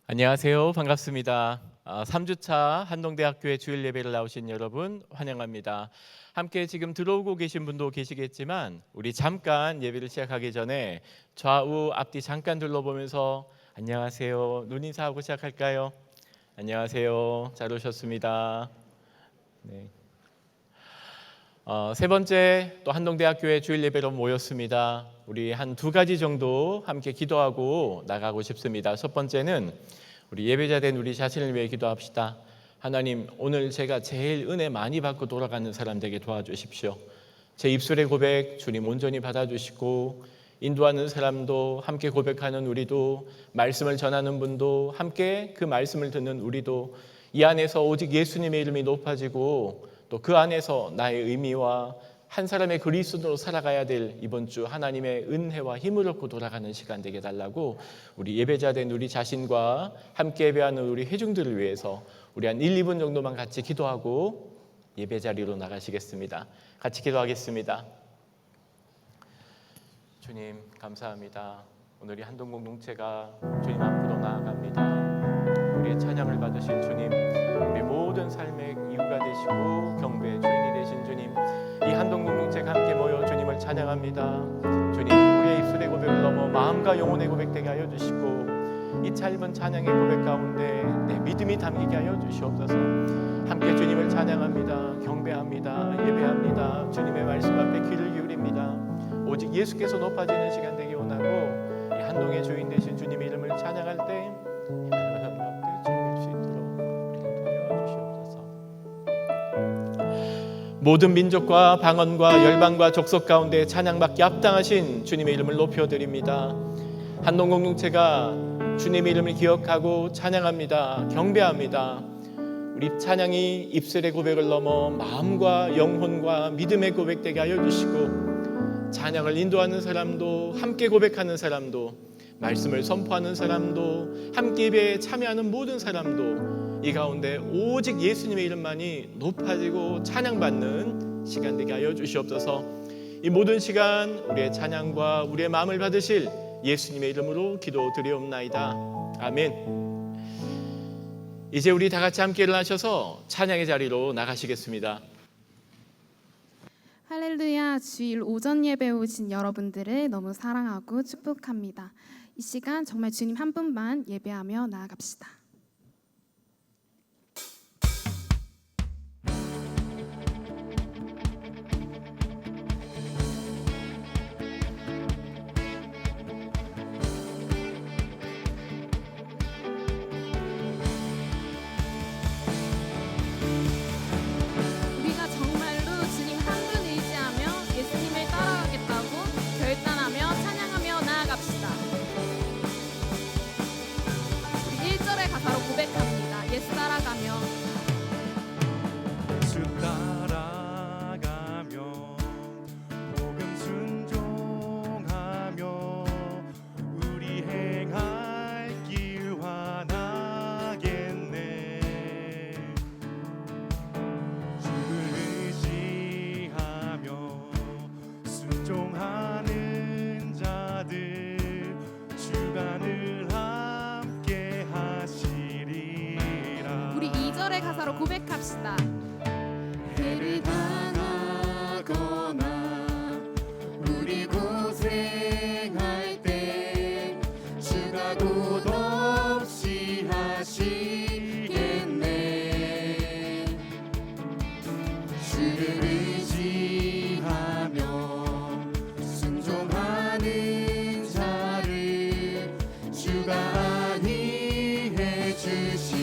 안녕하세요. 반갑습니다. 3주차 한동대학교의 주일 예배를 나오신 여러분 환영합니다. 함께 지금 들어오고 계신 분도 계시겠지만 우리 잠깐 예배를 시작하기 전에 좌우 앞뒤 잠깐 둘러보면서 안녕하세요. 눈 인사하고 시작할까요? 안녕하세요. 잘 오셨습니다. 네. 세 번째 또 한동대학교의 주일 예배로 모였습니다. 우리 한 두 가지 정도 함께 기도하고 나가고 싶습니다. 첫 번째는 우리 예배자 된 우리 자신을 위해 기도합시다. 하나님, 오늘 제가 제일 은혜 많이 받고 돌아가는 사람 되게 도와주십시오. 제 입술의 고백 주님 온전히 받아주시고, 인도하는 사람도 함께 고백하는 우리도, 말씀을 전하는 분도 함께 그 말씀을 듣는 우리도 이 안에서 오직 예수님의 이름이 높아지고 또 그 안에서 나의 의미와 한 사람의 그리스도로 살아가야 될 이번 주 하나님의 은혜와 힘을 얻고 돌아가는 시간 되게 달라고 우리 예배자 된 우리 자신과 함께 예배하는 우리 회중들을 위해서 우리 한 1, 2분 정도만 같이 기도하고 예배 자리로 나가시겠습니다. 같이 기도하겠습니다. 주님 감사합니다. 오늘 이 한동 공동체가 주님 앞으로 나아갑니다. 우리의 찬양을 받으신 주님, 우리 모든 삶의 이유가 되시고 경배의 주인이 되신 주님, 이 한동 공동체가 함께 모여 주님을 찬양합니다. 주님, 우리의 입술의 고백을 넘어 마음과 영혼의 고백되게 하여 주시고 이 짧은 찬양의 고백 가운데 내 믿음이 담기게 하여 주시옵소서. 함께 주님을 찬양합니다. 경배합니다. 예배합니다. 주님의 말씀 앞에 귀를 기울입니다. 오직 예수께서 높아지는 시간 되기 원하고 이 한동의 주인 되신 주님의 이름을 찬양할 때 모든 민족과 방언과 열방과 족속 가운데 찬양받기 합당하신 주님의 이름을 높여드립니다. 한동 공동체가 주님의 이름을 기억하고 찬양합니다. 경배합니다. 우리 찬양이 입술의 고백을 넘어 마음과 영혼과 믿음의 고백되게 하여 주시고, 찬양을 인도하는 사람도 함께 고백하는 사람도 말씀을 선포하는 사람도 함께 예배에 참여하는 모든 사람도 이 가운데 오직 예수님의 이름만이 높아지고 찬양받는 시간 되게 하여 주시옵소서. 이 모든 시간 우리의 찬양과 우리의 마음을 받으실 예수님의 이름으로 기도드리옵나이다. 아멘. 이제 우리 다 같이 함께 일어나셔서 찬양의 자리로 나가시겠습니다. 할렐루야. 주일 오전 예배 오신 여러분들을 너무 사랑하고 축복합니다. 이 시간 정말 주님 한 분만 예배하며 나아갑시다. 가사로 고백합시다. 해를 당하거나 우리 고생할 때 주가 끝없이 하시겠네. 주를 의지하며 순종하는 자를 주가 안위해 주시리라.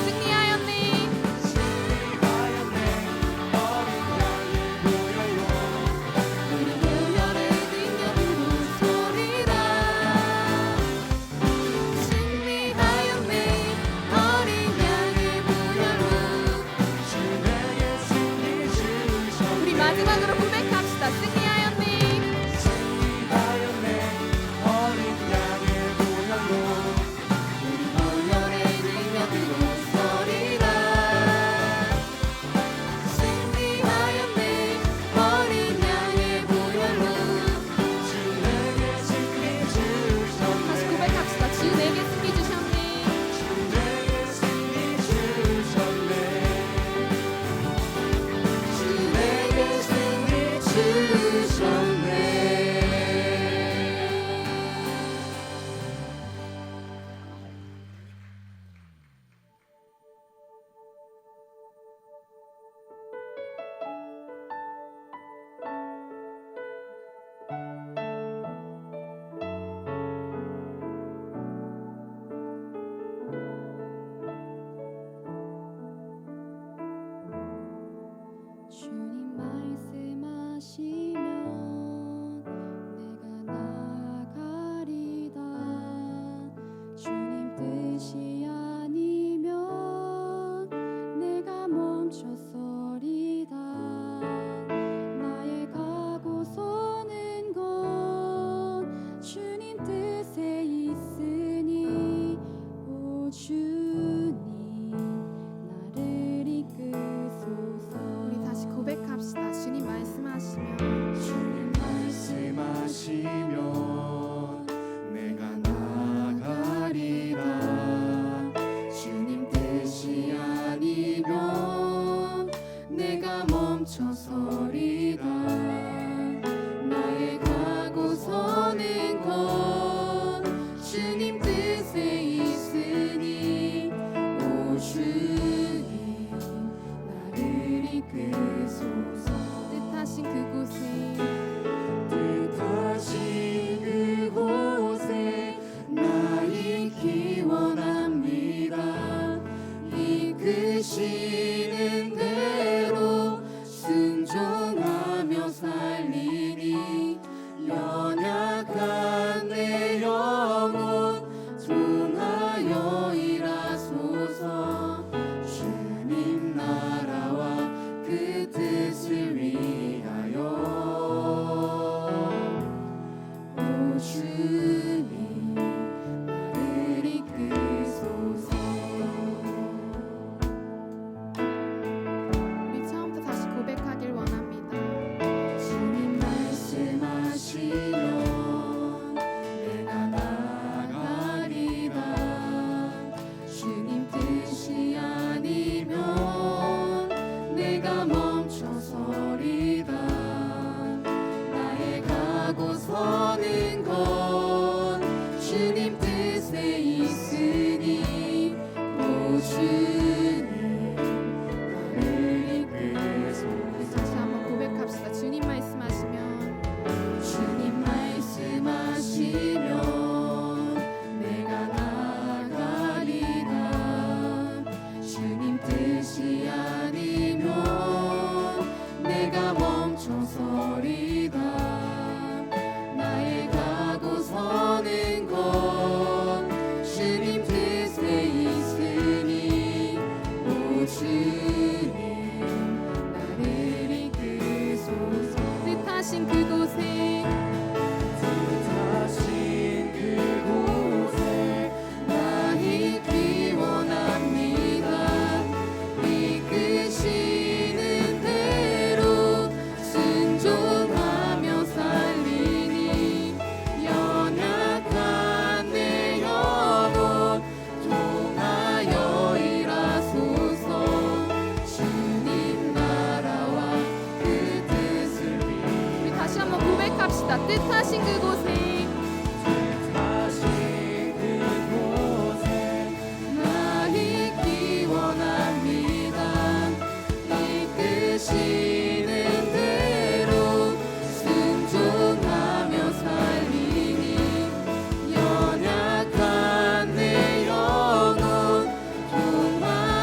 승리하였네. 우리 부활의 능력으로 서리라. 승리하였네. 어린 양의 부활로. 우리 마지막으로 고백합시다. 승리하였네. 부활의 능력으로 서리라. 승리하였네. 어린 양의 부활로. 다시 고백합시다. 주 내게 승리 주셨네. 주 내게 승리 주셨네. 주님 말씀하시면 내가 나아가리다. 주님 뜻이 아니면 내가 멈춰서리다. 나의 가고 서는 건 주님 뜻에 있으니 오 주님 나를 이끄소서. 우리 다시 고백합시다. 주님 말씀하시면 주님 말씀하시면 내가 나아가리라. 주님 뜻이 아니면 내가 멈춰서리라. 나의 가고 서는 건 주님 뜻에 있으니 오 주님 나를 이끄소서. 뜻하신 그곳에 뜻하신 그곳에 나 있기 원합니다. 이끄시는 대로 순종하며 살리니 연약한 내 영혼 통하여 일하소서. 주님 나라와 그 뜻을 위하여 오 주님 나를 이끄소서. 우리 처음부터 다시 고백하길 원합니다. 주님 말씀하시면 내가 나아가리라. 주님 뜻이 아니면 내가 멈춰서리다. 나의 가고 서는 건 주님 뜻에 있으니 오 주님 나를 이끄소서. 다시 한번 고백합시다. 주님 말씀하시면 주님 말씀하시면 내가 나아가리라. 주님 뜻이 아니면 내가 멈춰서리다. 나의 가고 서는 건 주님 뜻에 있으니 오 주님 나를 이끄소서. 뜻하신 그곳에 뜻하신 그곳에 나 있기 원합니다. 이끄시는 대로 순종하며 살리니 연약한 내 영혼 통하여 일하소서. 주님 나라와 그 뜻을 위하여 우리 다시 한번 고백합시다. 뜻하신 그곳에 뜻하신 그곳에 나 있기 원합니다. 이끄시는 대로 순종하며 살리니 연약한 내 영혼 통하여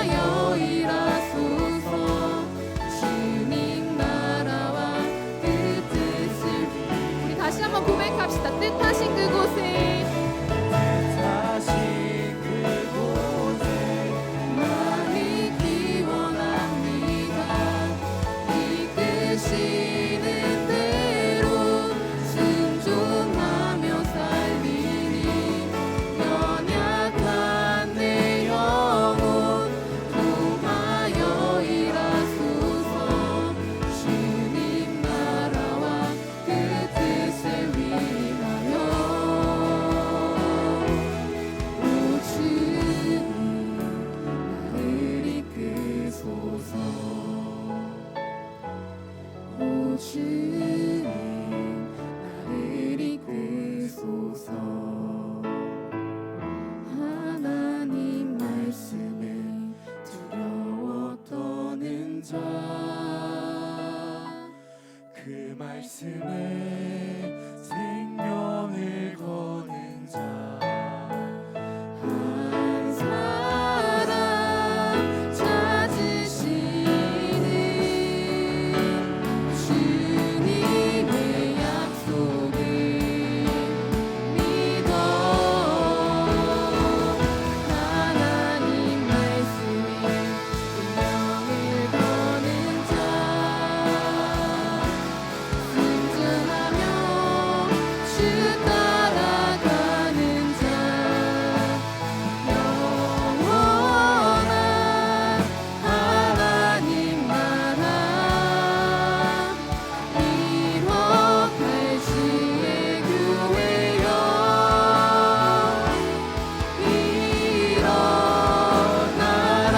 자 그 말씀에 생명을 거는 자 한 사람 찾으시는 주님의 약속을 믿어 하나님 말씀에 생명을 거는 자 순종하며 주 따라가는 자 영원한 하나님 나라 이뤄갈 주의 교회여 일어나라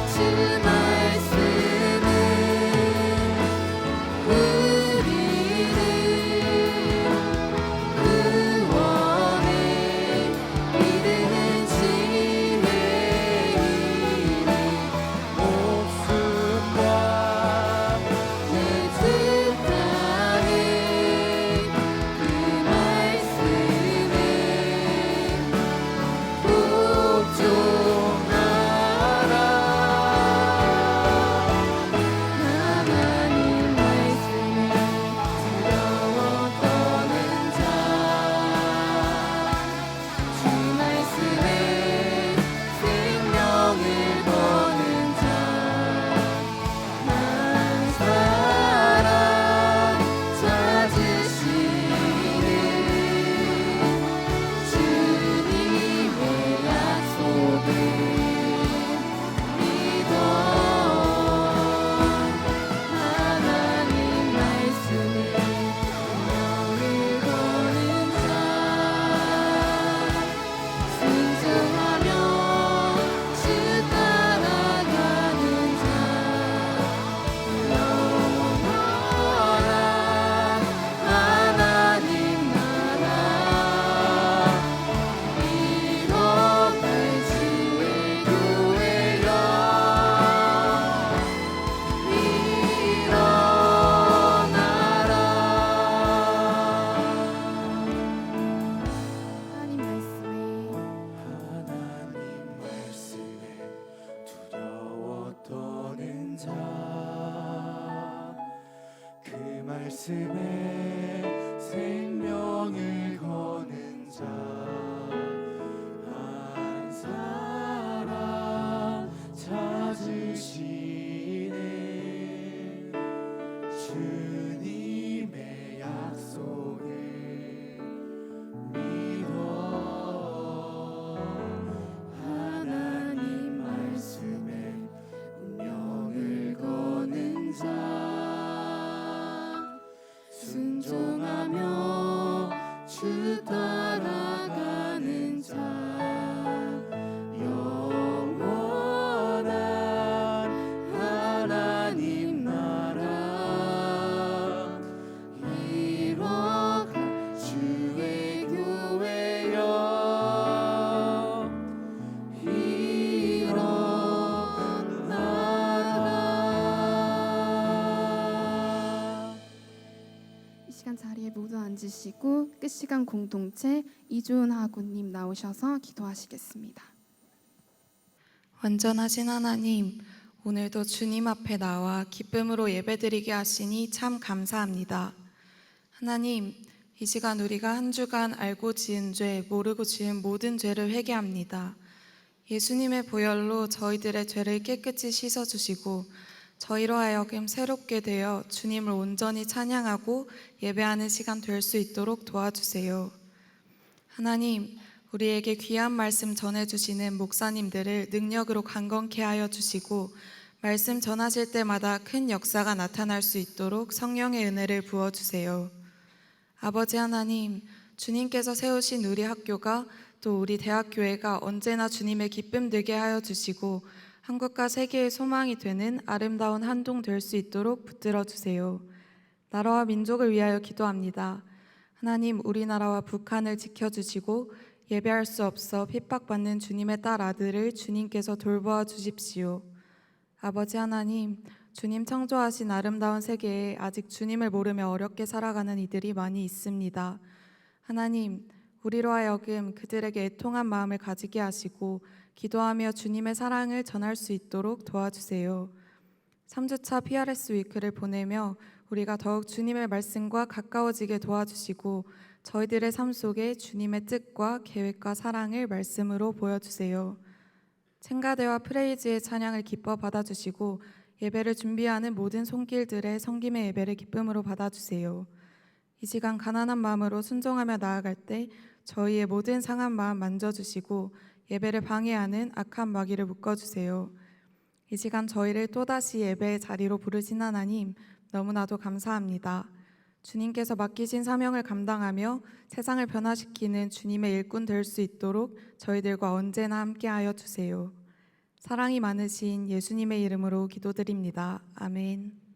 주 말씀은 우리를 구원해 이르는 지혜이니 목숨과 내 뜻하에 그 말씀에 복종하라 하나님 말씀에 두려워 떠는 자 주 말씀에 생명을 거는 자 한 사람 찾으시는 주님의 약속을 믿어 하나님 말씀에 생명을 거는 자 순종하며 주 따라가는 자 영원한 하나님 나라 이뤄갈 주의 교회여 일어나라 하나님 말씀에 하나님 말씀에 두려워 떠는 자 그 말씀에 생명을 거는 자 한 사람 찾으시네 주님의 약속을 믿어 하나님 말씀에 운명을 거는 자 순종하며 주 따라가는 자 영원한 하나님 나라 이뤄갈 주의 교회여 일어나라 이 시간 자리에 모두 앉으시고 끝시간 공동체 이주은 하구님 나오셔서 기도하시겠습니다. 완전하신 하나님, 오늘도 주님 앞에 나와 기쁨으로 예배드리게 하시니 참 감사합니다. 하나님, 이 시간 우리가 한 주간 알고 지은 죄, 모르고 지은 모든 죄를 회개합니다. 예수님의 보혈로 저희들의 죄를 깨끗이 씻어주시고 저희로 하여금 새롭게 되어 주님을 온전히 찬양하고 예배하는 시간 될 수 있도록 도와주세요. 하나님, 우리에게 귀한 말씀 전해주시는 목사님들을 능력으로 강건케 하여 주시고 말씀 전하실 때마다 큰 역사가 나타날 수 있도록 성령의 은혜를 부어주세요. 아버지 하나님, 주님께서 세우신 우리 학교가 또 우리 대학교회가 언제나 주님의 기쁨 되게 하여 주시고 한국과 세계의 소망이 되는 아름다운 한동 될 수 있도록 붙들어 주세요. 나라와 민족을 위하여 기도합니다. 하나님, 우리나라와 북한을 지켜주시고 예배할 수 없어 핍박받는 주님의 딸 아들을 주님께서 돌보아 주십시오. 아버지 하나님, 주님 창조하신 아름다운 세계에 아직 주님을 모르며 어렵게 살아가는 이들이 많이 있습니다. 하나님, 우리로 하여금 그들에게 애통한 마음을 가지게 하시고 기도하며 주님의 사랑을 전할 수 있도록 도와주세요. 3주차 PRS 위크를 보내며 우리가 더욱 주님의 말씀과 가까워지게 도와주시고 저희들의 삶 속에 주님의 뜻과 계획과 사랑을 말씀으로 보여주세요. 챙가대와 프레이즈의 찬양을 기뻐 받아주시고 예배를 준비하는 모든 손길들의 섬김의 예배를 기쁨으로 받아주세요. 이 시간 가난한 마음으로 순종하며 나아갈 때 저희의 모든 상한 마음 만져주시고 예배를 방해하는 악한 마귀를 묶어주세요. 이 시간 저희를 또다시 예배의 자리로 부르신 하나님, 너무나도 감사합니다. 주님께서 맡기신 사명을 감당하며 세상을 변화시키는 주님의 일꾼 될 수 있도록 저희들과 언제나 함께하여 주세요. 사랑이 많으신 예수님의 이름으로 기도드립니다. 아멘.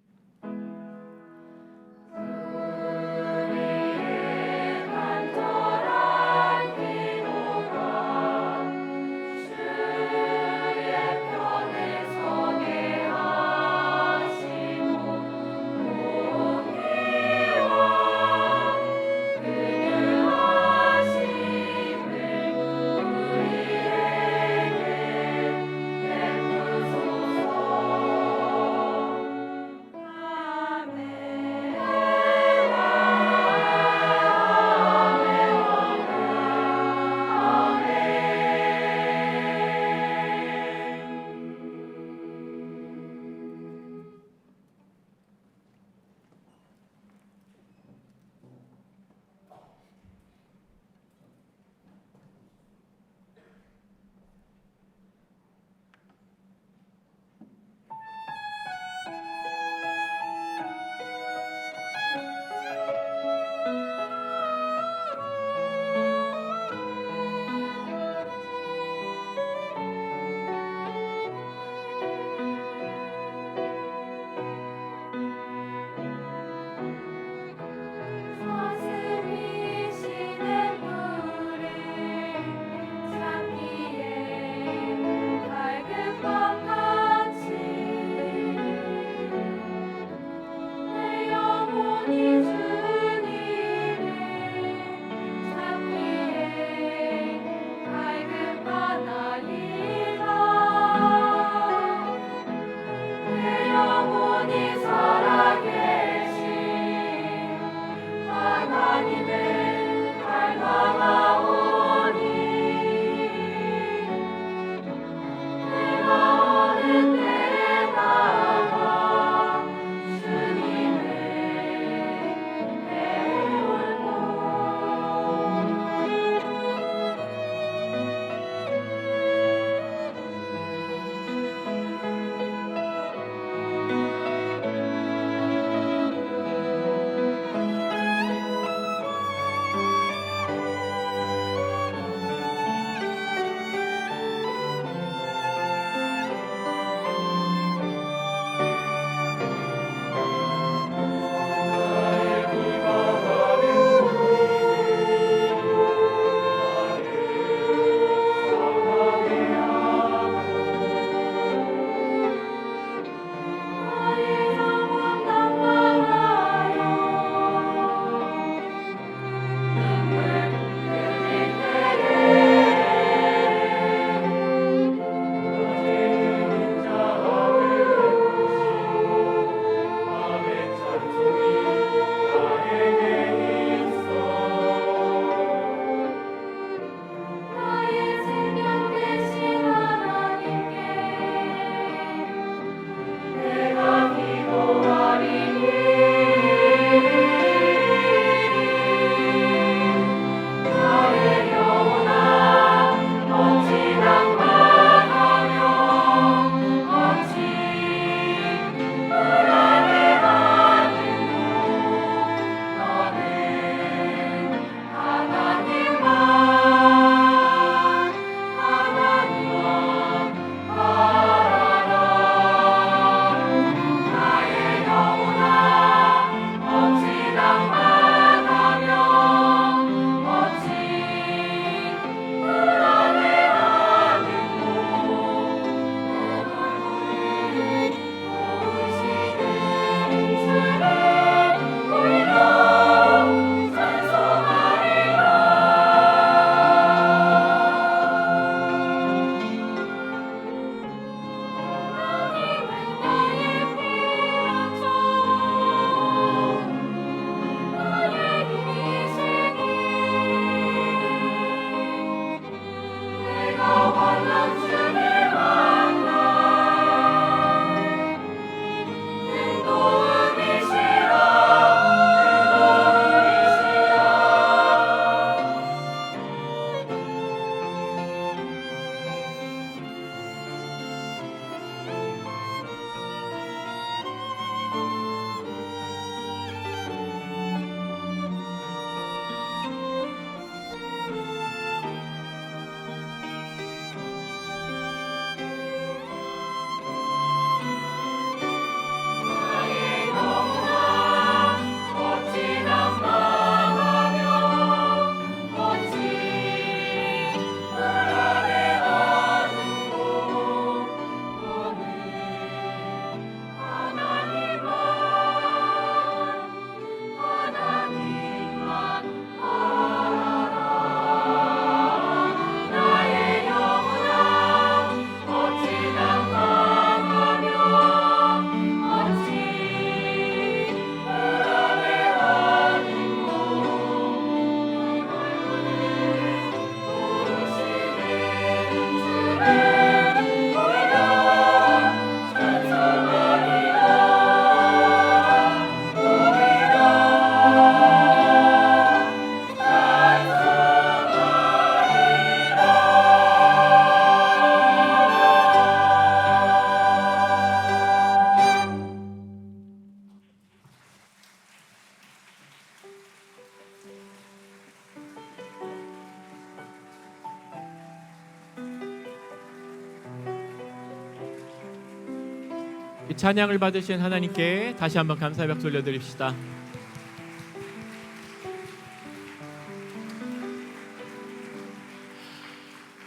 이 찬양을 받으신 하나님께 다시 한번 감사의 박수 올려드립시다.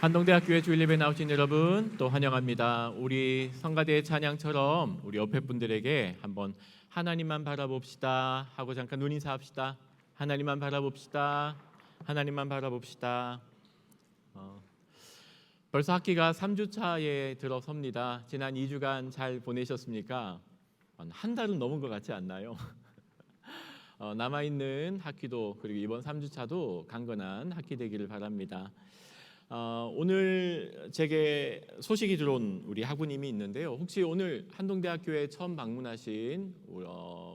한동대학교의 주일 예배 나오신 여러분 또 환영합니다. 우리 성가대의 찬양처럼 우리 옆에 분들에게 한번 하나님만 바라봅시다 하고 잠깐 눈 인사합시다. 하나님만 바라봅시다. 하나님만 바라봅시다. 벌써 학기가 3주차에 들어섭니다. 지난 2주간 잘 보내셨습니까? 한 달은 넘은 것 같지 않나요? 남아있는 학기도 그리고 이번 3주차도 강건한 학기 되기를 바랍니다. 오늘 제게 소식이 들어온 우리 학우님이 있는데요. 혹시 오늘 한동대학교에 처음 방문하신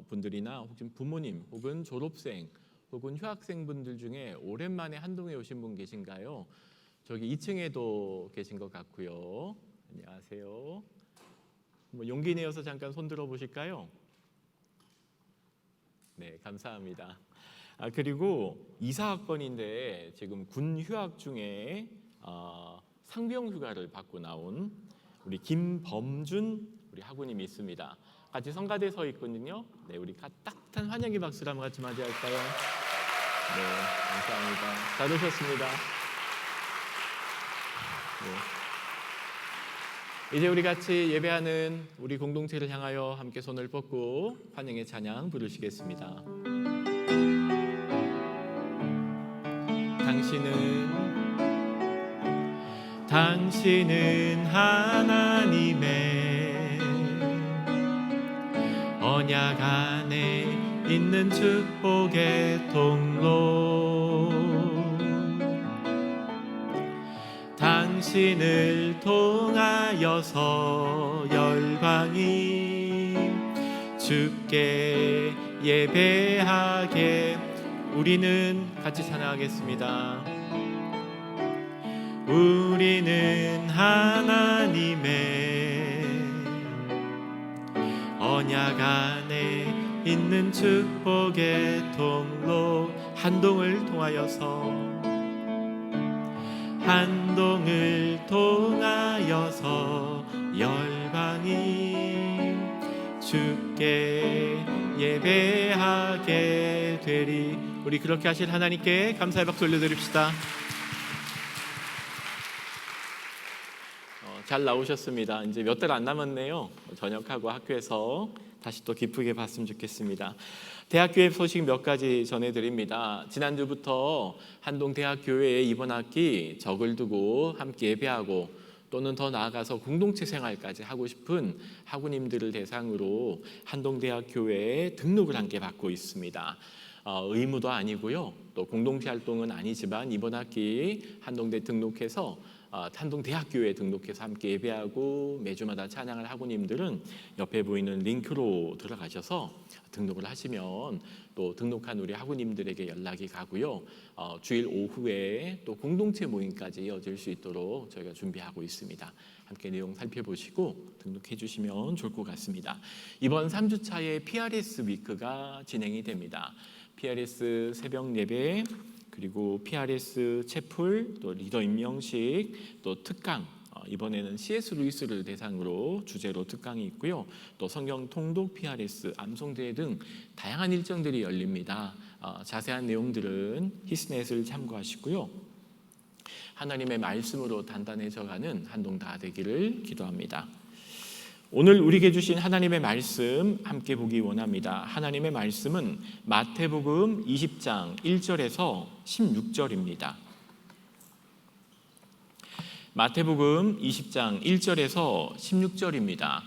분들이나 혹시 부모님 혹은 졸업생 혹은 휴학생분들 중에 오랜만에 한동에 오신 분 계신가요? 저기 2층에도 계신 것 같고요. 안녕하세요. 뭐 용기 내어서 잠깐 손 들어 보실까요? 네, 감사합니다. 그리고 이사학번인데 지금 군 휴학 중에 상병 휴가를 받고 나온 우리 김범준 우리 학우님이 있습니다. 같이 성가대에 서 있거든요. 네, 우리 따뜻한 환영의 박수를 한번 같이 맞이할까요? 네, 감사합니다. 잘 오셨습니다. 네. 이제 우리 같이 예배하는 우리 공동체를 향하여 함께 손을 뻗고 환영의 찬양 부르시겠습니다. 당신은 하나님의 언약 안에 있는 축복의 통로. 당신을 통하여서 열방이 주께 예배하게. 우리는 같이 찬양하겠습니다. 우리는 하나님의 언약 안에 있는 축복의 통로. 한동을 통하여서 열방이 주께 예배하게 되리. 우리 그렇게 하실 하나님께 감사의 박수 올려드립시다. 잘 나오셨습니다. 이제 몇 달 안 남았네요. 전역하고 학교에서 다시 또 기쁘게 봤으면 좋겠습니다. 대학교의 소식 몇 가지 전해드립니다. 지난주부터 한동대학교에 이번 학기 적을 두고 함께 예배하고 또는 더 나아가서 공동체 생활까지 하고 싶은 학우님들을 대상으로 한동대학교에 등록을 함께 받고 있습니다. 의무도 아니고요. 또 공동체 활동은 아니지만 이번 학기 한동대 등록해서 한동대학교에 등록해서 함께 예배하고 매주마다 찬양을 학우님들은 옆에 보이는 링크로 들어가셔서 등록을 하시면 또 등록한 우리 학우님들에게 연락이 가고요. 주일 오후에 또 공동체 모임까지 이어질 수 있도록 저희가 준비하고 있습니다. 함께 내용 살펴보시고 등록해 주시면 좋을 것 같습니다. 이번 3주차에 PRS 위크가 진행이 됩니다. PRS 새벽 예배, 그리고 PRS 채플, 또 리더 임명식, 또 특강, 이번에는 C.S. 루이스를 대상으로 주제로 특강이 있고요. 또 성경 통독 PRS, 암송대회 등 다양한 일정들이 열립니다. 자세한 내용들은 히스넷을 참고하시고요. 하나님의 말씀으로 단단해져가는 한동 다 되기를 기도합니다. 오늘 우리에게 주신 하나님의 말씀 함께 보기 원합니다. 하나님의 말씀은 마태복음 20장 1절에서 16절입니다. 마태복음 20장 1절에서 16절입니다.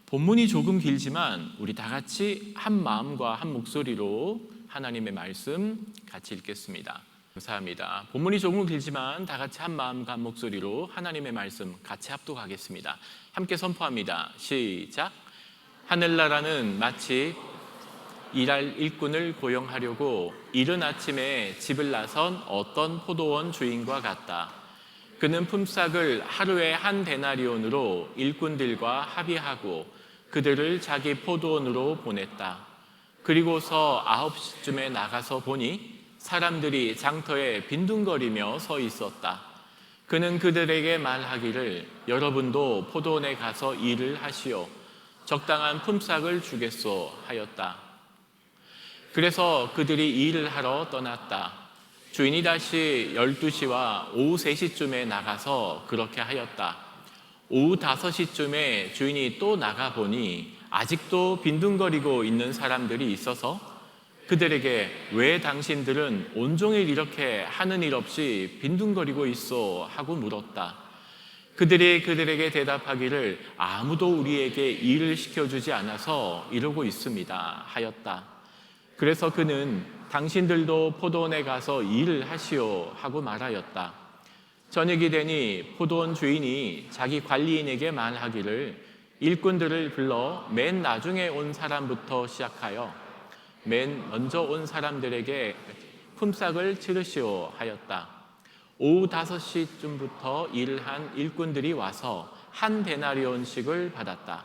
본문이 조금 길지만 우리 다 같이 한 마음과 한 목소리로 하나님의 말씀 같이 읽겠습니다. 감사합니다. 본문이 조금 길지만 다 같이 한 마음과 한 목소리로 하나님의 말씀 같이 합독하겠습니다. 함께 선포합니다. 시작. 하늘나라는 마치 일할 일꾼을 고용하려고 이른 아침에 집을 나선 어떤 포도원 주인과 같다. 그는 품삯을 하루에 한 데나리온으로 일꾼들과 합의하고 그들을 자기 포도원으로 보냈다. 그리고서 9시쯤에 나가서 보니 사람들이 장터에 빈둥거리며 서 있었다. 그는 그들에게 말하기를 여러분도 포도원에 가서 일을 하시오. 적당한 품삯을 주겠소 하였다. 그래서 그들이 일을 하러 떠났다. 주인이 다시 12시와 오후 3시쯤에 나가서 그렇게 하였다. 오후 5시쯤에 주인이 또 나가보니 아직도 빈둥거리고 있는 사람들이 있어서 그들에게 왜 당신들은 온종일 이렇게 하는 일 없이 빈둥거리고 있어 하고 물었다. 그들이 그들에게 대답하기를 아무도 우리에게 일을 시켜주지 않아서 이러고 있습니다 하였다. 그래서 그는 당신들도 포도원에 가서 일을 하시오 하고 말하였다. 저녁이 되니 포도원 주인이 자기 관리인에게 말하기를 일꾼들을 불러 맨 나중에 온 사람부터 시작하여 맨 먼저 온 사람들에게 품삯을 치르시오 하였다. 오후 5시쯤부터 일을 한 일꾼들이 와서 한 데나리온씩을 받았다.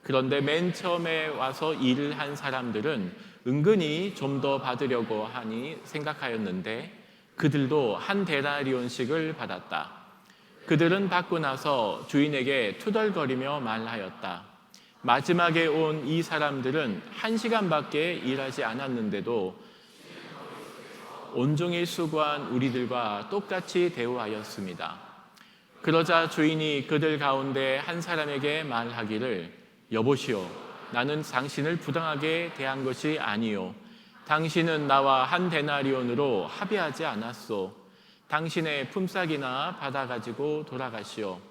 그런데 맨 처음에 와서 일을 한 사람들은 은근히 좀 더 받으려고 하니 생각하였는데 그들도 한 데나리온씩을 받았다. 그들은 받고 나서 주인에게 투덜거리며 말하였다. 마지막에 온 이 사람들은 1시간밖에 일하지 않았는데도 온종일 수고한 우리들과 똑같이 대우하였습니다. 그러자 주인이 그들 가운데 한 사람에게 말하기를 여보시오, 나는 당신을 부당하게 대한 것이 아니요. 당신은 나와 한 데나리온으로 합의하지 않았소. 당신의 품삯이나 받아가지고 돌아가시오.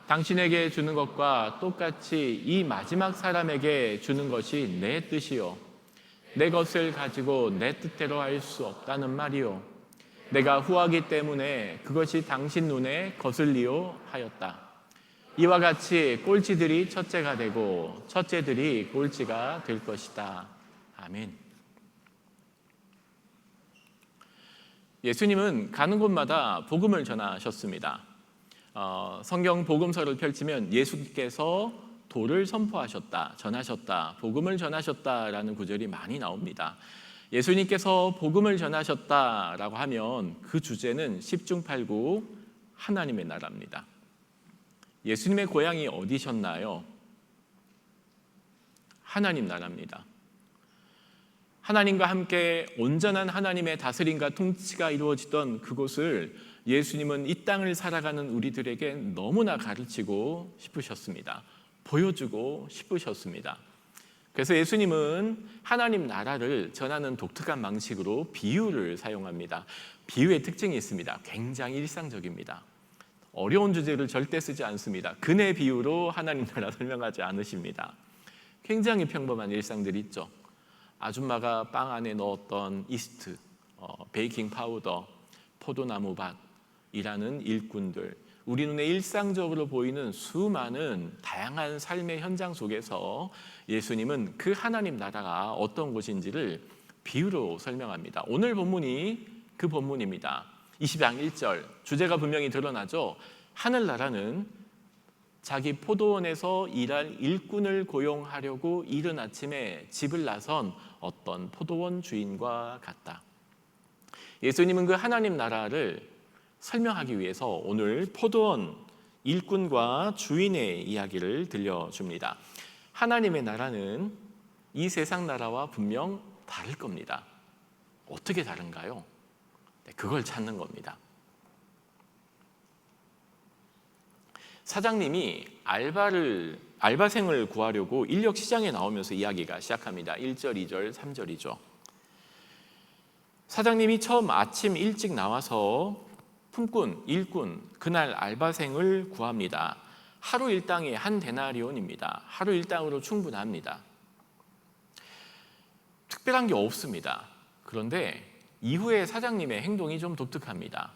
당신에게 주는 것과 똑같이 이 마지막 사람에게 주는 것이 내 뜻이요. 내 것을 가지고 내 뜻대로 할 수 없다는 말이요. 내가 후하기 때문에 그것이 당신 눈에 거슬리요 하였다. 이와 같이 꼴찌들이 첫째가 되고 첫째들이 꼴찌가 될 것이다. 아멘. 예수님은 가는 곳마다 복음을 전하셨습니다. 성경 복음서를 펼치면 예수께서 도를 선포하셨다, 전하셨다, 복음을 전하셨다라는 구절이 많이 나옵니다. 예수님께서 복음을 전하셨다라고 하면 그 주제는 십중팔구 하나님의 나라입니다. 예수님의 고향이 어디셨나요? 하나님 나라입니다. 하나님과 함께 온전한 하나님의 다스림과 통치가 이루어지던 그곳을 예수님은 이 땅을 살아가는 우리들에게 너무나 가르치고 싶으셨습니다. 보여주고 싶으셨습니다. 그래서 예수님은 하나님 나라를 전하는 독특한 방식으로 비유를 사용합니다. 비유의 특징이 있습니다. 굉장히 일상적입니다. 어려운 주제를 절대 쓰지 않습니다. 근의 비유로 하나님 나라 설명하지 않으십니다. 굉장히 평범한 일상들이 있죠. 아줌마가 빵 안에 넣었던 이스트, 베이킹 파우더, 포도나무 밭이라는 일꾼들, 우리 눈에 일상적으로 보이는 수많은 다양한 삶의 현장 속에서 예수님은 그 하나님 나라가 어떤 곳인지를 비유로 설명합니다. 오늘 본문이 그 본문입니다. 20장 1절 주제가 분명히 드러나죠. 하늘나라는 자기 포도원에서 일할 일꾼을 고용하려고 이른 아침에 집을 나선 어떤 포도원 주인과 같다. 예수님은 그 하나님 나라를 설명하기 위해서 오늘 포도원 일꾼과 주인의 이야기를 들려줍니다. 하나님의 나라는 이 세상 나라와 분명 다를 겁니다. 어떻게 다른가요? 그걸 찾는 겁니다. 사장님이 알바생을 구하려고 인력 시장에 나오면서 이야기가 시작합니다. 1절, 2절, 3절이죠. 사장님이 처음 아침 일찍 나와서 품꾼, 일꾼, 그날 알바생을 구합니다. 하루 일당이 한 데나리온입니다. 하루 일당으로 충분합니다. 특별한 게 없습니다. 그런데 이후에 사장님의 행동이 좀 독특합니다.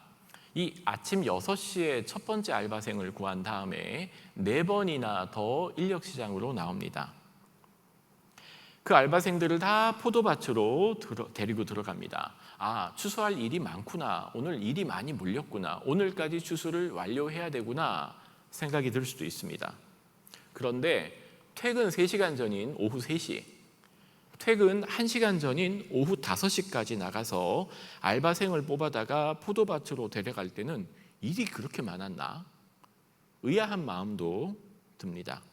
이 아침 6시에 첫 번째 알바생을 구한 다음에 4번이나 더 인력시장으로 나옵니다. 그 알바생들을 다 포도밭으로 데리고 들어갑니다. 아, 추수할 일이 많구나. 오늘 일이 많이 몰렸구나. 오늘까지 추수를 완료해야 되구나 생각이 들 수도 있습니다. 그런데 퇴근 3시간 전인 오후 3시, 퇴근 1시간 전인 오후 5시까지 나가서 알바생을 뽑아다가 포도밭으로 데려갈 때는 일이 그렇게 많았나? 의아한 마음도 듭니다.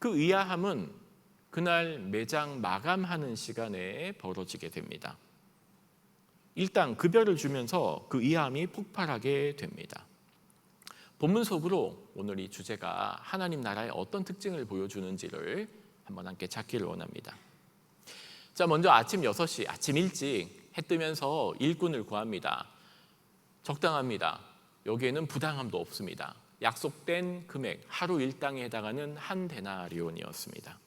그 의아함은 그날 매장 마감하는 시간에 벌어지게 됩니다. 일단 급여를 주면서 그 의아함이 폭발하게 됩니다. 본문 속으로 오늘 이 주제가 하나님 나라의 어떤 특징을 보여주는지를 한번 함께 찾기를 원합니다. 자, 먼저 아침 6시, 아침 일찍 해 뜨면서 일꾼을 구합니다. 적당합니다. 여기에는 부당함도 없습니다. 약속된 금액, 하루 일당에 해당하는 한 데나리온이었습니다.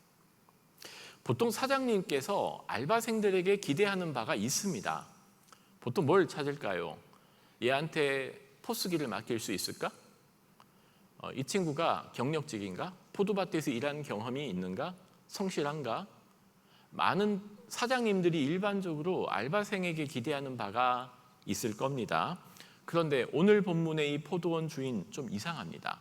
보통 사장님께서 알바생들에게 기대하는 바가 있습니다. 보통 뭘 찾을까요? 얘한테 포스기를 맡길 수 있을까? 이 친구가 경력직인가? 포도밭에서 일한 경험이 있는가? 성실한가? 많은 사장님들이 일반적으로 알바생에게 기대하는 바가 있을 겁니다. 그런데 오늘 본문의 이 포도원 주인 좀 이상합니다.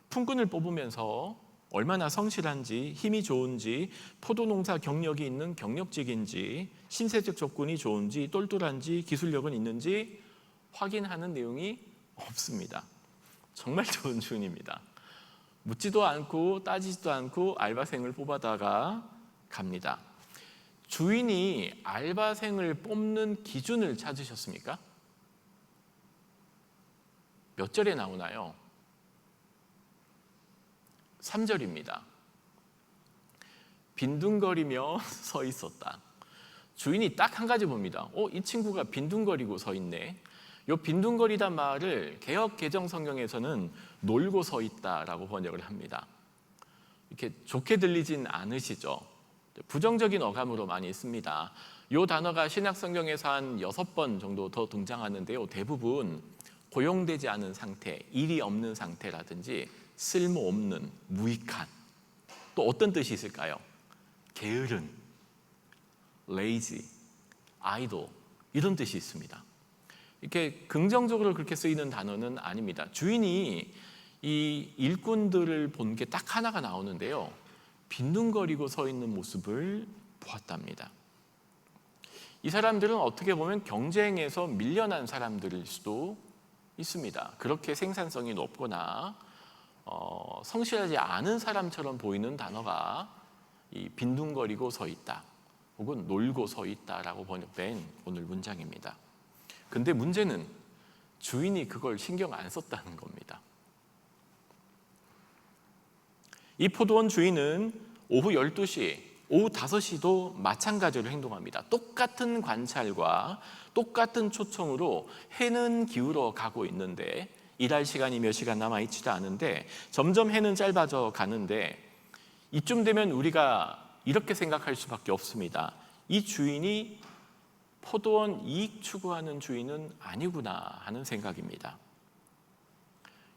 품꾼을 뽑으면서 얼마나 성실한지, 힘이 좋은지, 포도농사 경력이 있는 경력직인지, 신세적 조건이 좋은지, 똘똘한지, 기술력은 있는지 확인하는 내용이 없습니다. 정말 좋은 주인입니다. 묻지도 않고 따지지도 않고 알바생을 뽑아다가 갑니다. 주인이 알바생을 뽑는 기준을 찾으셨습니까? 몇 절에 나오나요? 3절입니다. 빈둥거리며 서 있었다. 주인이 딱 한 가지 봅니다. 이 친구가 빈둥거리고 서 있네. 이 빈둥거리다 말을 개역 개정 성경에서는 놀고 서 있다라고 번역을 합니다. 이렇게 좋게 들리진 않으시죠? 부정적인 어감으로 많이 씁니다. 이 단어가 신약 성경에서 한 6번 정도 더 등장하는데요. 대부분 고용되지 않은 상태, 일이 없는 상태라든지 쓸모없는, 무익한, 또 어떤 뜻이 있을까요? 게으른, lazy, idle 이런 뜻이 있습니다. 이렇게 긍정적으로 그렇게 쓰이는 단어는 아닙니다. 주인이 이 일꾼들을 본 게 딱 하나가 나오는데요. 빈둥거리고 서 있는 모습을 보았답니다. 이 사람들은 어떻게 보면 경쟁에서 밀려난 사람들일 수도 있습니다. 그렇게 생산성이 높거나 성실하지 않은 사람처럼 보이는 단어가 이 빈둥거리고 서 있다 혹은 놀고 서 있다라고 번역된 오늘 문장입니다. 근데 문제는 주인이 그걸 신경 안 썼다는 겁니다. 이 포도원 주인은 오후 12시, 오후 5시도 마찬가지로 행동합니다. 똑같은 관찰과 똑같은 초청으로 해는 기울어 가고 있는데 일할 시간이 몇 시간 남아있지도 않은데 점점 해는 짧아져 가는데 이쯤 되면 우리가 이렇게 생각할 수밖에 없습니다. 이 주인이 포도원 이익 추구하는 주인은 아니구나 하는 생각입니다.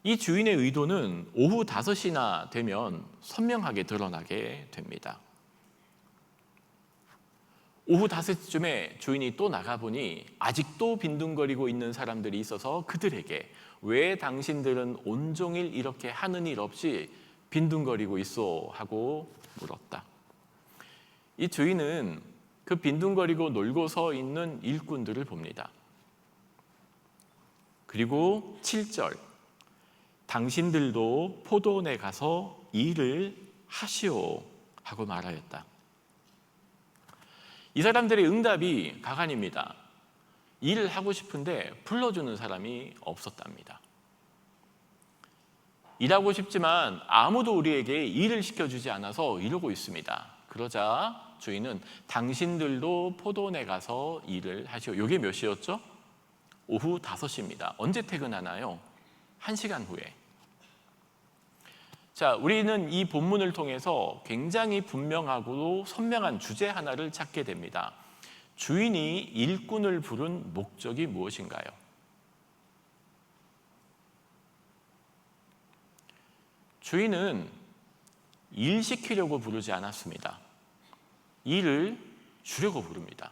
이 주인의 의도는 오후 5시나 되면 선명하게 드러나게 됩니다. 오후 5시쯤에 주인이 또 나가보니 아직도 빈둥거리고 있는 사람들이 있어서 그들에게 왜 당신들은 온종일 이렇게 하는 일 없이 빈둥거리고 있어? 하고 물었다. 이 주인은 그 빈둥거리고 놀고 서 있는 일꾼들을 봅니다. 그리고 7절 당신들도 포도원에 가서 일을 하시오 하고 말하였다. 이 사람들의 응답이 가관입니다. 일을 하고 싶은데 불러주는 사람이 없었답니다. 일하고 싶지만 아무도 우리에게 일을 시켜주지 않아서 이러고 있습니다. 그러자 주인은 당신들도 포도원에 가서 일을 하시오. 이게 몇 시였죠? 오후 5시입니다. 언제 퇴근하나요? 1시간 후에. 자, 우리는 이 본문을 통해서 굉장히 분명하고 선명한 주제 하나를 찾게 됩니다. 주인이 일꾼을 부른 목적이 무엇인가요? 주인은 일 시키려고 부르지 않았습니다. 일을 주려고 부릅니다.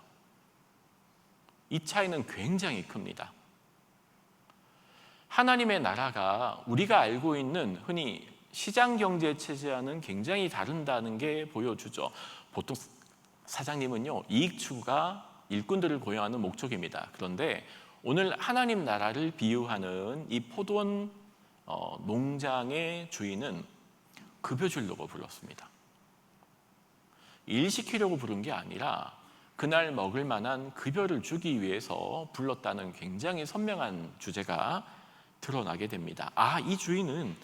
이 차이는 굉장히 큽니다. 하나님의 나라가 우리가 알고 있는 흔히 시장 경제 체제와는 굉장히 다른다는 게 보여주죠. 보통 사장님은요, 이익 추구가 일꾼들을 고용하는 목적입니다. 그런데 오늘 하나님 나라를 비유하는 이 포도원 농장의 주인은 급여 주려고 불렀습니다. 일 시키려고 부른 게 아니라 그날 먹을 만한 급여를 주기 위해서 불렀다는 굉장히 선명한 주제가 드러나게 됩니다. 아, 이 주인은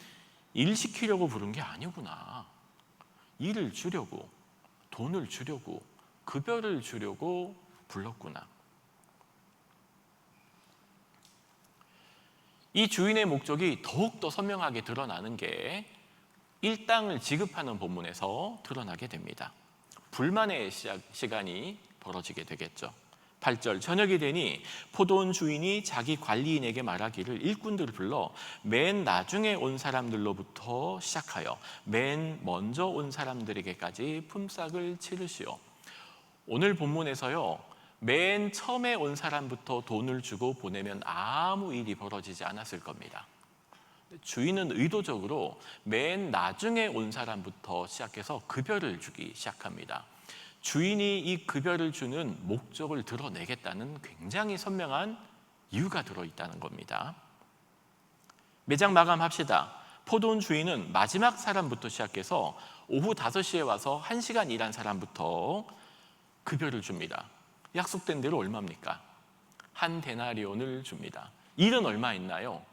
일 시키려고 부른 게 아니구나. 일을 주려고, 돈을 주려고, 급여를 주려고 불렀구나. 이 주인의 목적이 더욱더 선명하게 드러나는 게 일당을 지급하는 본문에서 드러나게 됩니다. 불만의 시간이 벌어지게 되겠죠. 8절, 저녁이 되니 포도원 주인이 자기 관리인에게 말하기를 일꾼들을 불러 맨 나중에 온 사람들로부터 시작하여 맨 먼저 온 사람들에게까지 품삯을 치르시오. 오늘 본문에서요, 맨 처음에 온 사람부터 돈을 주고 보내면 아무 일이 벌어지지 않았을 겁니다. 주인은 의도적으로 맨 나중에 온 사람부터 시작해서 급여를 주기 시작합니다. 주인이 이 급여를 주는 목적을 드러내겠다는 굉장히 선명한 이유가 들어있다는 겁니다. 매장 마감합시다. 포도원 주인은 마지막 사람부터 시작해서 오후 5시에 와서 1시간 일한 사람부터 급여를 줍니다. 약속된 대로 얼마입니까? 한 데나리온을 줍니다. 일은 얼마 있나요?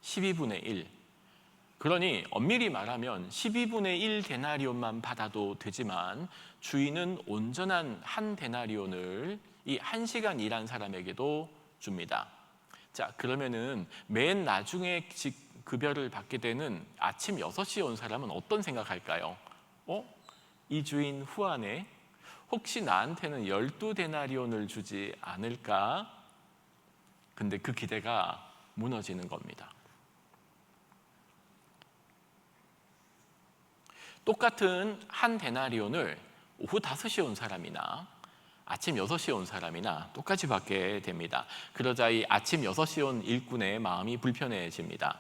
12분의 1. 그러니 엄밀히 말하면 12분의 1 데나리온만 받아도 되지만 주인은 온전한 한 데나리온을 이 1시간 일한 사람에게도 줍니다. 자, 그러면은 맨 나중에 급여를 받게 되는 아침 6시에 온 사람은 어떤 생각할까요? 이 주인 후하네. 혹시 나한테는 12데나리온을 주지 않을까? 근데 그 기대가 무너지는 겁니다. 똑같은 한 데나리온을 오후 5시에 온 사람이나 아침 6시에 온 사람이나 똑같이 받게 됩니다. 그러자 이 아침 6시에 온 일꾼의 마음이 불편해집니다.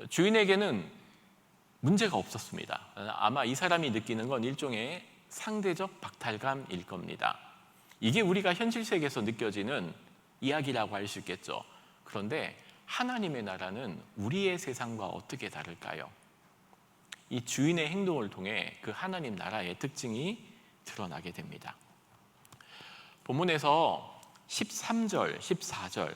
주인에게는 문제가 없었습니다. 아마 이 사람이 느끼는 건 일종의 상대적 박탈감일 겁니다. 이게 우리가 현실 세계에서 느껴지는 이야기라고 할 수 있겠죠. 그런데 하나님의 나라는 우리의 세상과 어떻게 다를까요? 이 주인의 행동을 통해 그 하나님 나라의 특징이 드러나게 됩니다. 본문에서 13절, 14절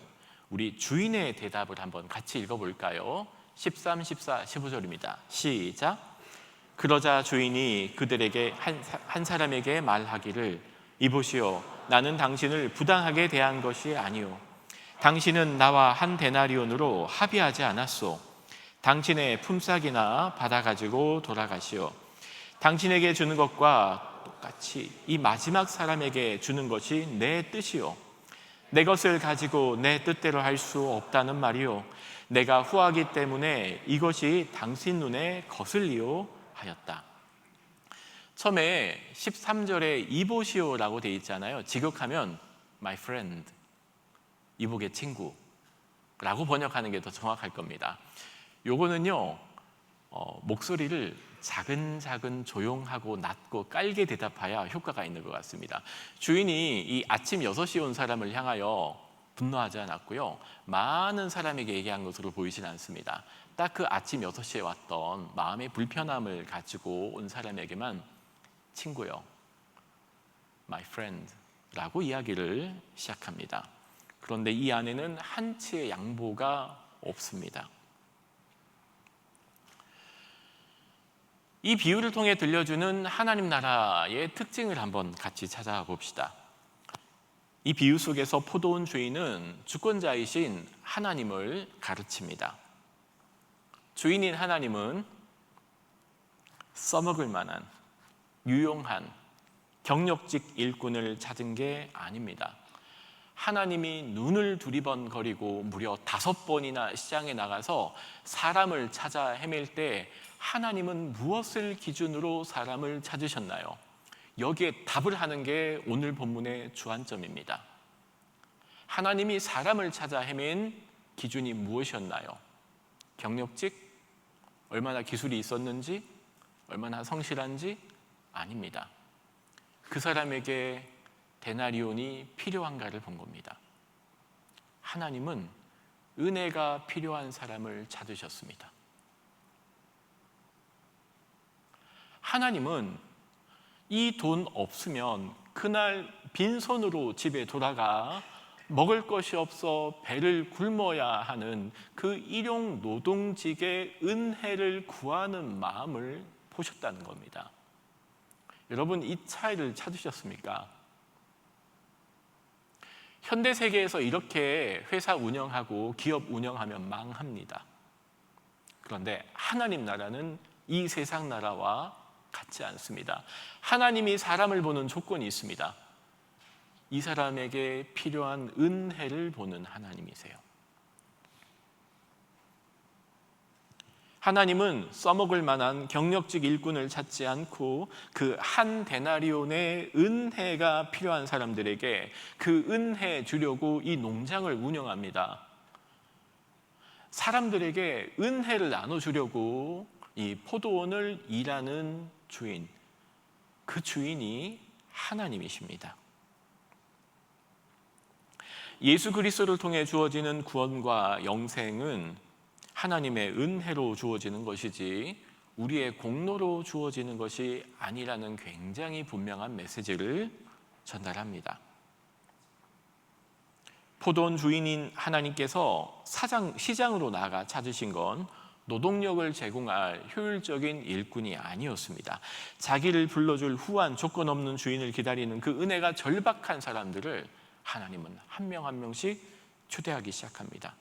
우리 주인의 대답을 한번 같이 읽어볼까요? 13, 14, 15절입니다. 시작. 그러자 주인이 그들에게 한 사람에게 말하기를 이보시오, 나는 당신을 부당하게 대한 것이 아니오. 당신은 나와 한 데나리온으로 합의하지 않았소. 당신의 품삯이나 받아가지고 돌아가시오. 당신에게 주는 것과 똑같이 이 마지막 사람에게 주는 것이 내 뜻이오. 내 것을 가지고 내 뜻대로 할 수 없다는 말이오. 내가 후하기 때문에 이것이 당신 눈에 거슬리오 하였다. 처음에 13절에 이보시오라고 되어 있잖아요. 직역하면 my friend, 이복의 친구라고 번역하는 게 더 정확할 겁니다. 요거는요, 목소리를 작은 조용하고 낮고 깔게 대답해야 효과가 있는 것 같습니다. 주인이 이 아침 6시에 온 사람을 향하여 분노하지 않았고요, 많은 사람에게 얘기한 것으로 보이진 않습니다. 딱 그 아침 6시에 왔던 마음의 불편함을 가지고 온 사람에게만 친구요, my friend 라고 이야기를 시작합니다. 그런데 이 안에는 한치의 양보가 없습니다. 이 비유를 통해 들려주는 하나님 나라의 특징을 한번 같이 찾아봅시다. 이 비유 속에서 포도원 주인은 주권자이신 하나님을 가르칩니다. 주인인 하나님은 써먹을 만한 유용한 경력직 일꾼을 찾은 게 아닙니다. 하나님이 눈을 두리번거리고 무려 5번이나 시장에 나가서 사람을 찾아 헤맬 때 하나님은 무엇을 기준으로 사람을 찾으셨나요? 여기에 답을 하는 게 오늘 본문의 주안점입니다. 하나님이 사람을 찾아 헤맨 기준이 무엇이었나요? 경력직? 얼마나 기술이 있었는지? 얼마나 성실한지? 아닙니다. 그 사람에게 데나리온이 필요한가를 본 겁니다. 하나님은 은혜가 필요한 사람을 찾으셨습니다. 하나님은 이 돈 없으면 그날 빈손으로 집에 돌아가 먹을 것이 없어 배를 굶어야 하는 그 일용 노동직의 은혜를 구하는 마음을 보셨다는 겁니다. 여러분, 이 차이를 찾으셨습니까? 현대 세계에서 이렇게 회사 운영하고 기업 운영하면 망합니다. 그런데 하나님 나라는 이 세상 나라와 같지 않습니다. 하나님이 사람을 보는 조건이 있습니다. 이 사람에게 필요한 은혜를 보는 하나님이세요. 하나님은 써먹을 만한 경력직 일꾼을 찾지 않고 그 한 데나리온의 은혜가 필요한 사람들에게 그 은혜 주려고 이 농장을 운영합니다. 사람들에게 은혜를 나눠주려고 이 포도원을 일하는 주인, 그 주인이 하나님이십니다. 예수 그리스도를 통해 주어지는 구원과 영생은 하나님의 은혜로 주어지는 것이지 우리의 공로로 주어지는 것이 아니라는 굉장히 분명한 메시지를 전달합니다. 포도원 주인인 하나님께서 시장으로 나가 찾으신 건 노동력을 제공할 효율적인 일꾼이 아니었습니다. 자기를 불러줄 후한 조건 없는 주인을 기다리는 그 은혜가 절박한 사람들을 하나님은 한 명 한 명씩 초대하기 시작합니다.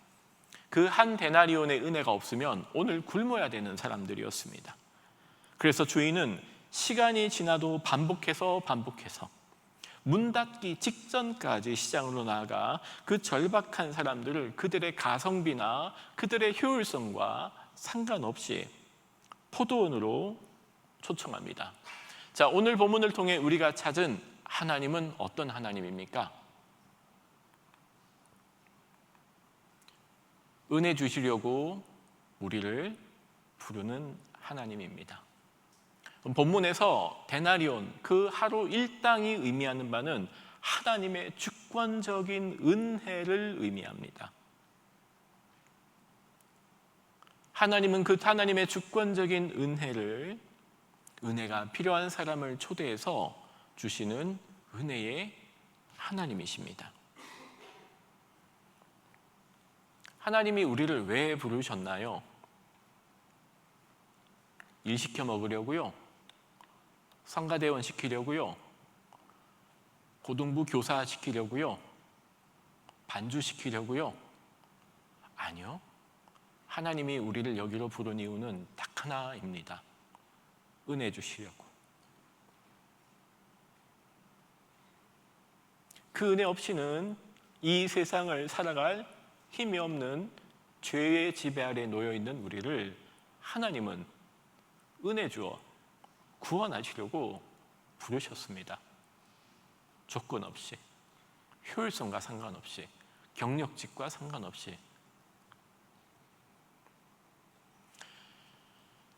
그 한 데나리온의 은혜가 없으면 오늘 굶어야 되는 사람들이었습니다. 그래서 주인은 시간이 지나도 반복해서 문 닫기 직전까지 시장으로 나아가 그 절박한 사람들을 그들의 가성비나 그들의 효율성과 상관없이 포도원으로 초청합니다. 자, 오늘 본문을 통해 우리가 찾은 하나님은 어떤 하나님입니까? 은혜 주시려고 우리를 부르는 하나님입니다. 본문에서 데나리온, 그 하루 일당이 의미하는 바는 하나님의 주권적인 은혜를 의미합니다. 하나님은 그 하나님의 주권적인 은혜가 필요한 사람을 초대해서 주시는 은혜의 하나님이십니다. 하나님이 우리를 왜 부르셨나요? 일 시켜 먹으려고요? 성가대원 시키려고요? 고등부 교사 시키려고요? 반주 시키려고요? 아니요. 하나님이 우리를 여기로 부른 이유는 딱 하나입니다. 은혜 주시려고. 그 은혜 없이는 이 세상을 살아갈 힘이 없는 죄의 지배 아래 놓여 있는 우리를 하나님은 은혜 주어 구원하시려고 부르셨습니다. 조건 없이, 효율성과 상관없이, 경력직과 상관없이.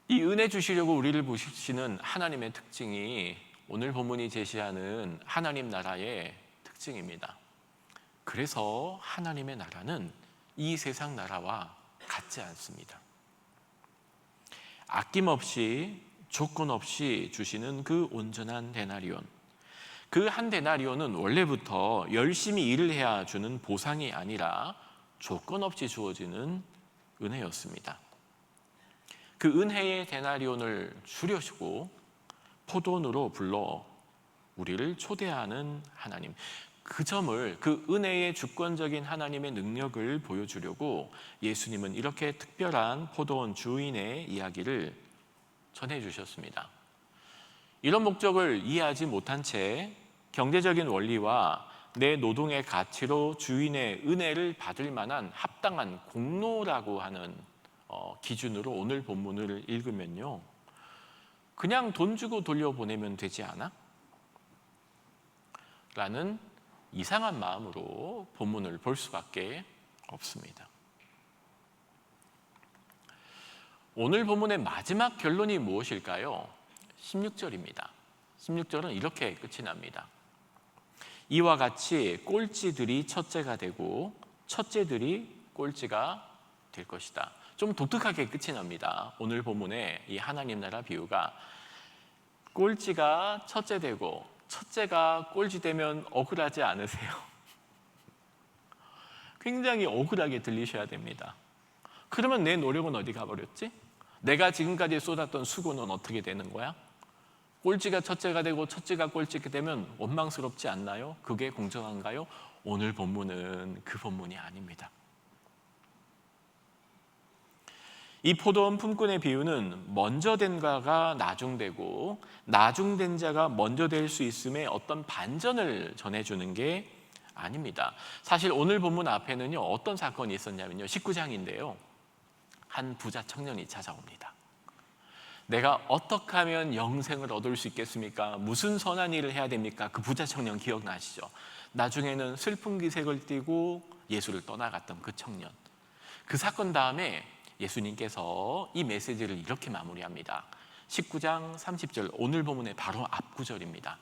이 은혜 주시려고 우리를 부르시는 하나님의 특징이 오늘 본문이 제시하는 하나님 나라의 특징입니다. 그래서 하나님의 나라는 이 세상 나라와 같지 않습니다. 아낌없이 조건 없이 주시는 그 온전한 데나리온, 그 한 데나리온은 원래부터 열심히 일을 해야 주는 보상이 아니라 조건 없이 주어지는 은혜였습니다. 그 은혜의 데나리온을 줄여주고 포도원으로 불러 우리를 초대하는 하나님, 그 점을, 그 은혜의 주권적인 하나님의 능력을 보여주려고 예수님은 이렇게 특별한 포도원 주인의 이야기를 전해주셨습니다. 이런 목적을 이해하지 못한 채 경제적인 원리와 내 노동의 가치로 주인의 은혜를 받을 만한 합당한 공로라고 하는 기준으로 오늘 본문을 읽으면요, 그냥 돈 주고 돌려보내면 되지 않아? 라는 이상한 마음으로 본문을 볼 수밖에 없습니다. 오늘 본문의 마지막 결론이 무엇일까요? 16절입니다. 16절은 이렇게 끝이 납니다. 이와 같이 꼴찌들이 첫째가 되고 첫째들이 꼴찌가 될 것이다. 좀 독특하게 끝이 납니다. 오늘 본문의 이 하나님 나라 비유가 꼴찌가 첫째 되고 첫째가 꼴찌 되면 억울하지 않으세요? 굉장히 억울하게 들리셔야 됩니다. 그러면 내 노력은 어디 가버렸지? 내가 지금까지 쏟았던 수고는 어떻게 되는 거야? 꼴찌가 첫째가 되고 첫째가 꼴찌가 되면 원망스럽지 않나요? 그게 공정한가요? 오늘 본문은 그 본문이 아닙니다. 이 포도원 품꾼의 비유는 먼저 된 자가 나중되고 나중된 자가 먼저 될 수 있음의 어떤 반전을 전해주는 게 아닙니다. 사실 오늘 본문 앞에는요, 어떤 사건이 있었냐면요, 19장인데요 한 부자 청년이 찾아옵니다. 내가 어떻게 하면 영생을 얻을 수 있겠습니까? 무슨 선한 일을 해야 됩니까? 그 부자 청년 기억나시죠? 나중에는 슬픈 기색을 띠고 예수를 떠나갔던 그 청년. 그 사건 다음에 예수님께서 이 메시지를 이렇게 마무리합니다. 19장 30절, 오늘 본문의 바로 앞구절입니다.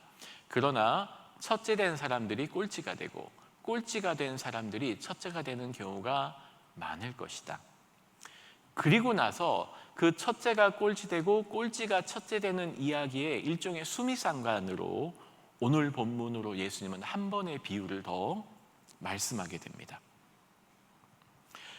그러나 첫째 된 사람들이 꼴찌가 되고 꼴찌가 된 사람들이 첫째가 되는 경우가 많을 것이다. 그리고 나서 그 첫째가 꼴찌 되고 꼴찌가 첫째 되는 이야기의 일종의 수미상관으로 오늘 본문으로 예수님은 한 번의 비유를 더 말씀하게 됩니다.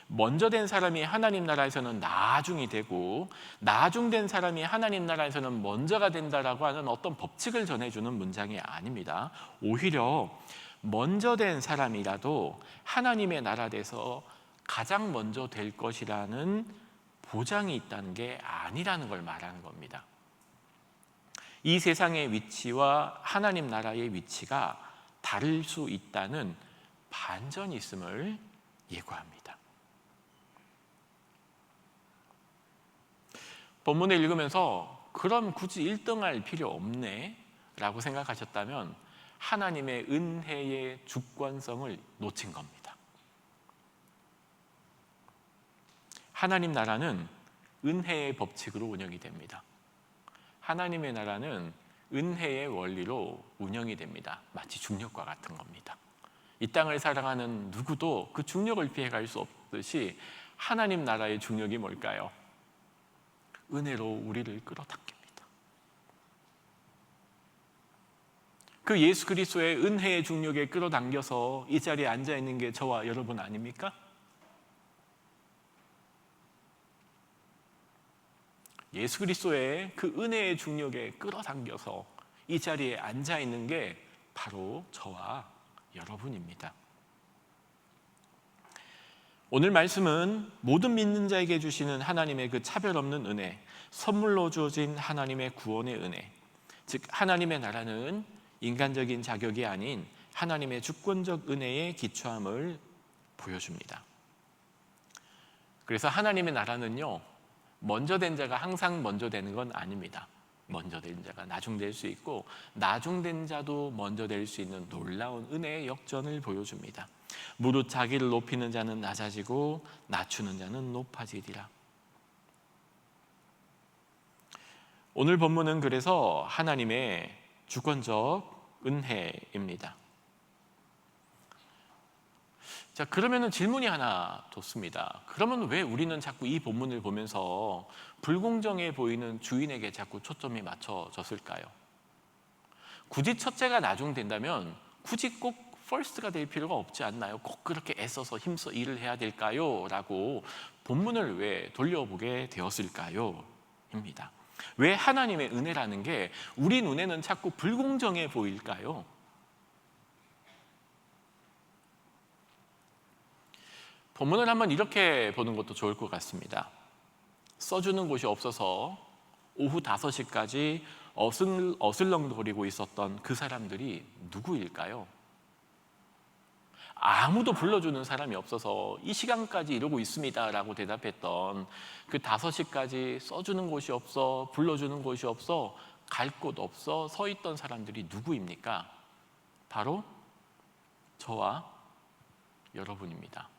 먼저 된 사람이 하나님 나라에서는 나중이 되고 나중된 사람이 하나님 나라에서는 먼저가 된다라고 하는 어떤 법칙을 전해주는 문장이 아닙니다. 오히려 먼저 된 사람이라도 하나님의 나라에서 가장 먼저 될 것이라는 보장이 있다는 게 아니라는 걸 말하는 겁니다. 이 세상의 위치와 하나님 나라의 위치가 다를 수 있다는 반전이 있음을 예고합니다. 본문을 읽으면서 그럼 굳이 1등할 필요 없네 라고 생각하셨다면 하나님의 은혜의 주권성을 놓친 겁니다. 하나님 나라는 은혜의 법칙으로 운영이 됩니다. 하나님의 나라는 은혜의 원리로 운영이 됩니다. 마치 중력과 같은 겁니다. 이 땅을 살아가는 누구도 그 중력을 피해갈 수 없듯이 하나님 나라의 중력이 뭘까요? 은혜로 우리를 끌어당깁니다. 그 예수 그리스도의 은혜의 중력에 끌어당겨서 이 자리에 앉아있는 게 저와 여러분 아닙니까? 예수 그리스도의 그 은혜의 중력에 끌어당겨서 이 자리에 앉아있는 게 바로 저와 여러분입니다. 오늘 말씀은 모든 믿는 자에게 주시는 하나님의 그 차별 없는 은혜, 선물로 주어진 하나님의 구원의 은혜, 즉 하나님의 나라는 인간적인 자격이 아닌 하나님의 주권적 은혜에 기초함을 보여줍니다. 그래서 하나님의 나라는요, 먼저 된 자가 항상 먼저 되는 건 아닙니다. 먼저 된 자가 나중 될 수 있고 나중된 자도 먼저 될 수 있는 놀라운 은혜의 역전을 보여줍니다. 무릇 자기를 높이는 자는 낮아지고 낮추는 자는 높아지리라. 오늘 본문은 그래서 하나님의 주권적 은혜입니다. 자, 그러면은 질문이 하나 돋습니다. 그러면 왜 우리는 자꾸 이 본문을 보면서 불공정해 보이는 주인에게 자꾸 초점이 맞춰졌을까요? 굳이 첫째가 나중 된다면 굳이 꼭 퍼스트가 될 필요가 없지 않나요? 꼭 그렇게 애써서 힘써 일을 해야 될까요? 라고 본문을 왜 돌려보게 되었을까요? 입니다. 왜 하나님의 은혜라는 게 우리 눈에는 자꾸 불공정해 보일까요? 본문을 한번 이렇게 보는 것도 좋을 것 같습니다. 써주는 곳이 없어서 오후 5시까지 어슬렁거리고 있었던 그 사람들이 누구일까요? 아무도 불러주는 사람이 없어서 이 시간까지 이러고 있습니다 라고 대답했던 그 5시까지 써주는 곳이 없어, 불러주는 곳이 없어, 갈 곳 없어 서 있던 사람들이 누구입니까? 바로 저와 여러분입니다.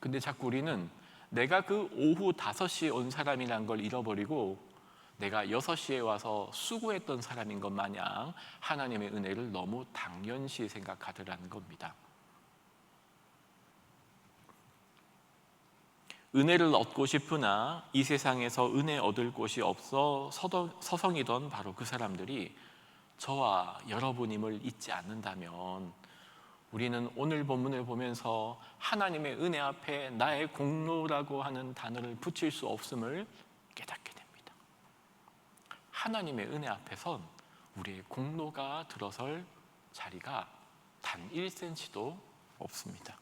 근데 자꾸 우리는 내가 그 오후 5시에 온 사람이란 걸 잃어버리고 내가 6시에 와서 수고했던 사람인 것 마냥 하나님의 은혜를 너무 당연시 생각하더라는 겁니다. 은혜를 얻고 싶으나 이 세상에서 은혜 얻을 곳이 없어 서성이던 바로 그 사람들이 저와 여러분임을 잊지 않는다면 우리는 오늘 본문을 보면서 하나님의 은혜 앞에 나의 공로라고 하는 단어를 붙일 수 없음을 깨닫게 됩니다. 하나님의 은혜 앞에선 우리의 공로가 들어설 자리가 단 1cm도 없습니다.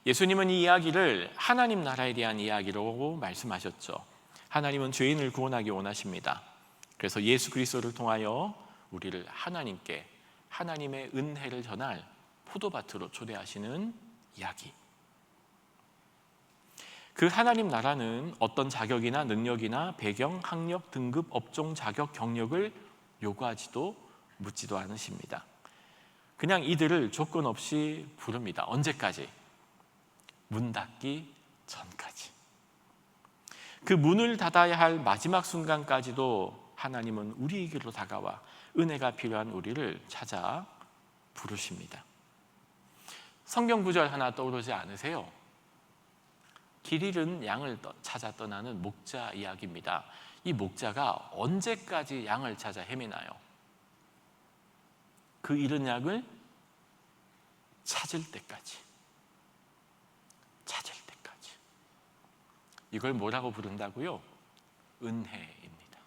예수님은 이 이야기를 하나님 나라에 대한 이야기로 말씀하셨죠. 하나님은 죄인을 구원하기 원하십니다. 그래서 예수 그리스도를 통하여 우리를 하나님께 하나님의 은혜를 전할 포도밭으로 초대하시는 이야기. 그 하나님 나라는 어떤 자격이나 능력이나 배경, 학력, 등급, 업종, 자격, 경력을 요구하지도 묻지도 않으십니다. 그냥 이들을 조건 없이 부릅니다. 언제까지? 문 닫기 전까지. 그 문을 닫아야 할 마지막 순간까지도 하나님은 우리에게로 다가와 은혜가 필요한 우리를 찾아 부르십니다. 성경 구절 하나 떠오르지 않으세요? 길 잃은 양을 찾아 떠나는 목자 이야기입니다. 이 목자가 언제까지 양을 찾아 헤매나요? 그 잃은 양을 찾을 때까지. 찾을 때까지. 이걸 뭐라고 부른다고요? 은혜입니다.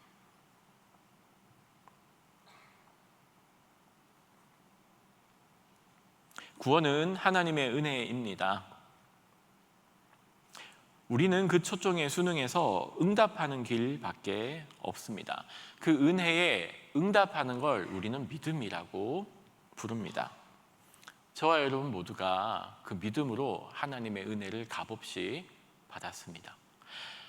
구원은 하나님의 은혜입니다. 우리는 그 초청에 순응해서 응답하는 길밖에 없습니다. 그 은혜에 응답하는 걸 우리는 믿음이라고 부릅니다. 저와 여러분 모두가 그 믿음으로 하나님의 은혜를 값없이 받았습니다.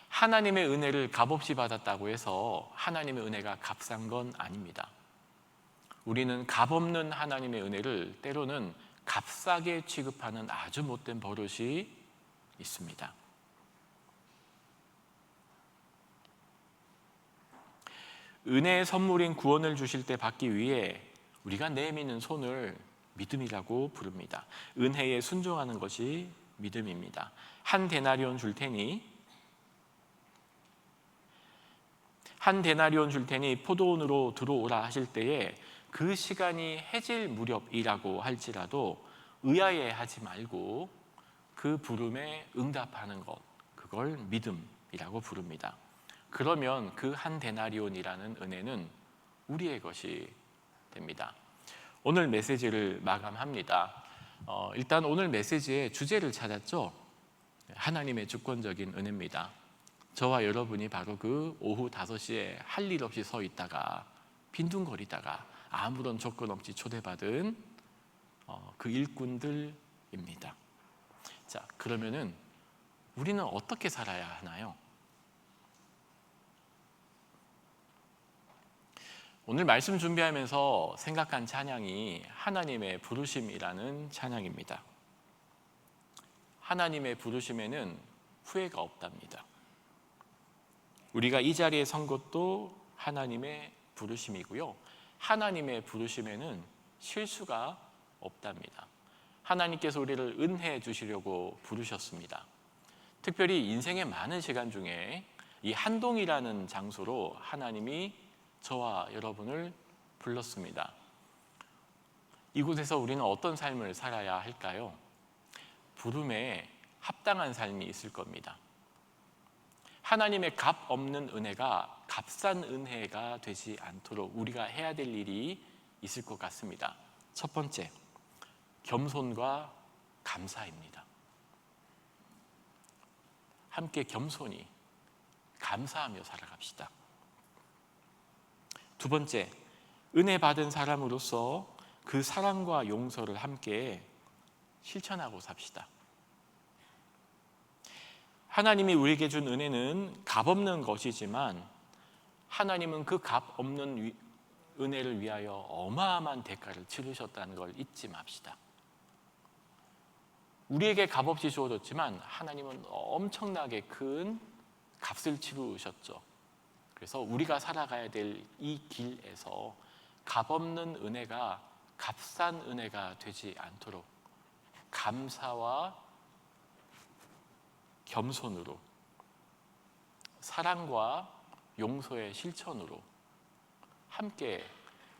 하나님의 은혜를 값없이 받았다고 해서 하나님의 은혜가 값싼 건 아닙니다. 우리는 값없는 하나님의 은혜를 때로는 값싸게 취급하는 아주 못된 버릇이 있습니다. 은혜의 선물인 구원을 주실 때 받기 위해 우리가 내미는 손을 믿음이라고 부릅니다. 은혜에 순종하는 것이 믿음입니다. 한 데나리온 줄 테니 포도원으로 들어오라 하실 때에 그 시간이 해질 무렵이라고 할지라도 의아해하지 말고 그 부름에 응답하는 것, 그걸 믿음이라고 부릅니다. 그러면 그 한 데나리온이라는 은혜는 우리의 것이 됩니다. 오늘 메시지를 마감합니다. 일단 오늘 메시지의 주제를 찾았죠. 하나님의 주권적인 은혜입니다. 저와 여러분이 바로 그 오후 5시에 할 일 없이 서 있다가 빈둥거리다가 아무런 조건 없이 초대받은 그 일꾼들입니다. 자, 그러면은 우리는 어떻게 살아야 하나요? 오늘 말씀 준비하면서 생각한 찬양이 하나님의 부르심이라는 찬양입니다. 하나님의 부르심에는 후회가 없답니다. 우리가 이 자리에 선 것도 하나님의 부르심이고요. 하나님의 부르심에는 실수가 없답니다. 하나님께서 우리를 은혜해 주시려고 부르셨습니다. 특별히 인생의 많은 시간 중에 이 한동이라는 장소로 하나님이 저와 여러분을 불렀습니다. 이곳에서 우리는 어떤 삶을 살아야 할까요? 부름에 합당한 삶이 있을 겁니다. 하나님의 값 없는 은혜가 값싼 은혜가 되지 않도록 우리가 해야 될 일이 있을 것 같습니다. 첫 번째, 겸손과 감사입니다. 함께 겸손히 감사하며 살아갑시다. 두 번째, 은혜 받은 사람으로서 그 사랑과 용서를 함께 실천하고 삽시다. 하나님이 우리에게 준 은혜는 값없는 것이지만 하나님은 그 값없는 은혜를 위하여 어마어마한 대가를 치르셨다는 걸 잊지 맙시다. 우리에게 값없이 주어졌지만 하나님은 엄청나게 큰 값을 치르셨죠. 그래서 우리가 살아가야 될 이 길에서 값없는 은혜가 값싼 은혜가 되지 않도록 감사와 겸손으로, 사랑과 용서의 실천으로 함께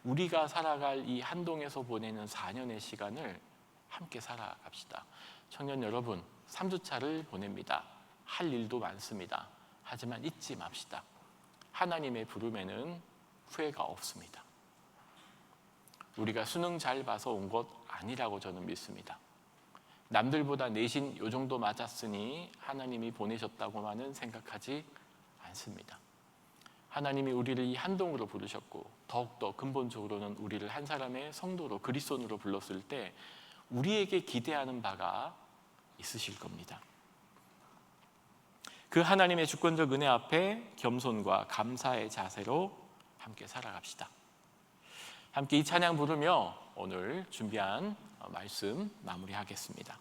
우리가 살아갈 이 한동에서 보내는 4년의 시간을 함께 살아갑시다. 청년 여러분, 3주차를 보냅니다. 할 일도 많습니다. 하지만 잊지 맙시다. 하나님의 부름에는 후회가 없습니다. 우리가 수능 잘 봐서 온 것 아니라고 저는 믿습니다. 남들보다 내신 요 정도 맞았으니 하나님이 보내셨다고만은 생각하지 않습니다. 하나님이 우리를 이 한동으로 부르셨고 더욱더 근본적으로는 우리를 한 사람의 성도로, 그리스도인으로 불렀을 때 우리에게 기대하는 바가 있으실 겁니다. 그 하나님의 주권적 은혜 앞에 겸손과 감사의 자세로 함께 살아갑시다. 함께 이 찬양 부르며 오늘 준비한 말씀 마무리하겠습니다.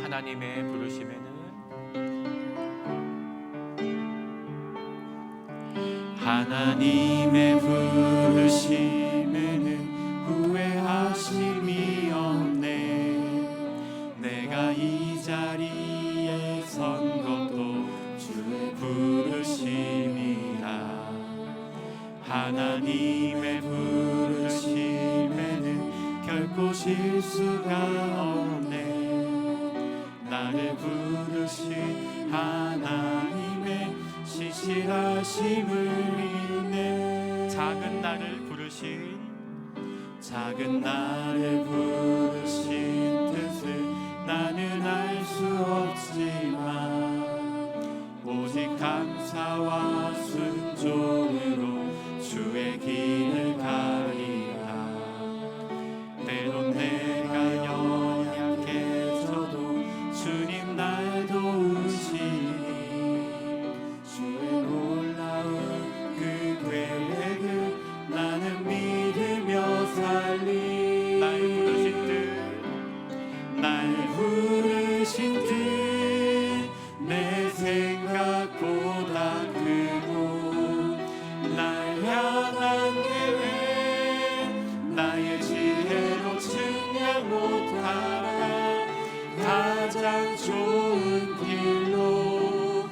하나님의 부르심에는 하나님의 부르심에는 후회하심이 없네. 내가 이 자리에 선 것도 주의 부르심이라. 하나님의 부르심에는 결코 실수가 없네. 나를 부르신 하나님의 신실하심을 믿네. 작은 나를 부르신 뜻을 나는 알 수 없지만 오직 감사와 순종으로 주의 길을 가리라. 때론 내가 연약해져도 주님 날 도우시니 주의 놀라운 그 계획을 나는 믿으며 살리. 날 부르신 뜻 내 생각보다 크고 날 향한 계획 나의 지혜로 측량 못하라. 가장 좋은 길로,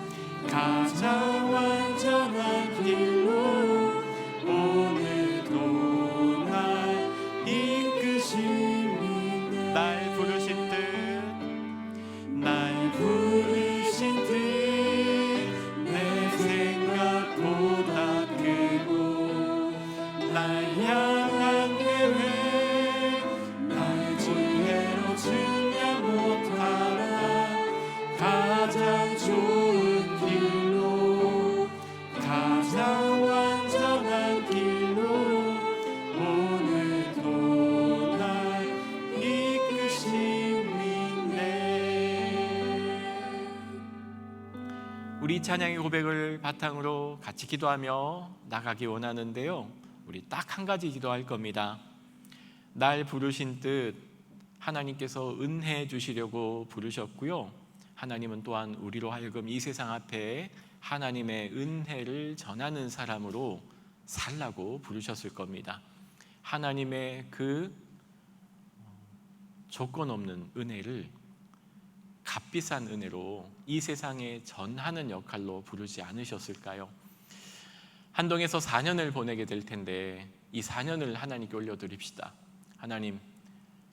가장 완전한 길로 오늘도 날 이끄시니. 날 부르신 뜻 내 생각보다 크고 날 향한 계획 나의 지혜로 측량 못하라. 가장 좋은 길로, 가장 완전한 길로 오늘도 날 이끄시네. 우리 찬양의 고백을 바탕으로 같이 기도하며 나가기 원하는데요, 우리 딱 한 가지 기도할 겁니다. 날 부르신 뜻, 하나님께서 은혜 주시려고 부르셨고요, 하나님은 또한 우리로 하여금 이 세상 앞에 하나님의 은혜를 전하는 사람으로 살라고 부르셨을 겁니다. 하나님의 그 조건 없는 은혜를 값비싼 은혜로 이 세상에 전하는 역할로 부르지 않으셨을까요? 한동에서 4년을 보내게 될 텐데 이 4년을 하나님께 올려드립시다. 하나님,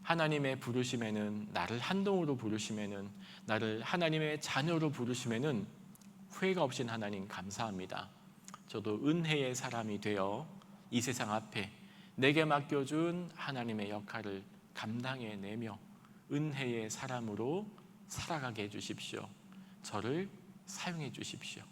하나님의 부르심에는, 나를 한동으로 부르심에는, 나를 하나님의 자녀로 부르심에는 후회가 없인 하나님 감사합니다. 저도 은혜의 사람이 되어 이 세상 앞에 내게 맡겨준 하나님의 역할을 감당해내며 은혜의 사람으로 살아가게 해주십시오. 저를 사용해 주십시오.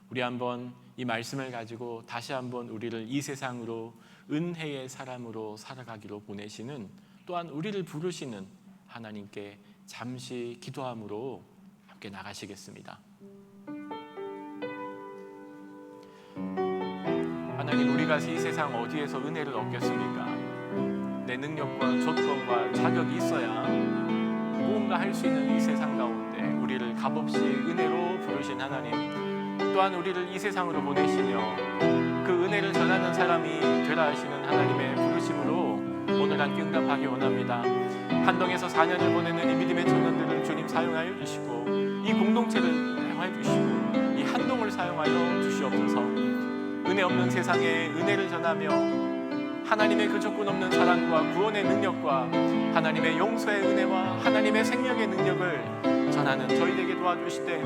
우리 한번 이 말씀을 가지고 다시 한번 우리를 이 세상으로 은혜의 사람으로 살아가기로 보내시는, 또한 우리를 부르시는 하나님께 잠시 기도함으로 함께 나가시겠습니다. 하나님, 우리가 이 세상 어디에서 은혜를 얻겠습니까? 내 능력과 조건과 자격이 있어야 무언가 할 수 있는 이 세상 가운데 우리를 값없이 은혜로 부르신 하나님, 또한 우리를 이 세상으로 보내시며 그 은혜를 전하는 사람이 되라 하시는 하나님의 부르심으로 오늘 함께 응답하기 원합니다. 한동에서 4년을 보내는 이 믿음의 청년들을 주님 사용하여 주시고, 이 공동체를 사용하여 주시고, 이 한동을 사용하여 주시옵소서. 은혜 없는 세상에 은혜를 전하며 하나님의 그 조건 없는 사랑과 구원의 능력과 하나님의 용서의 은혜와 하나님의 생명의 능력을 전하는 저희에게 도와주시되,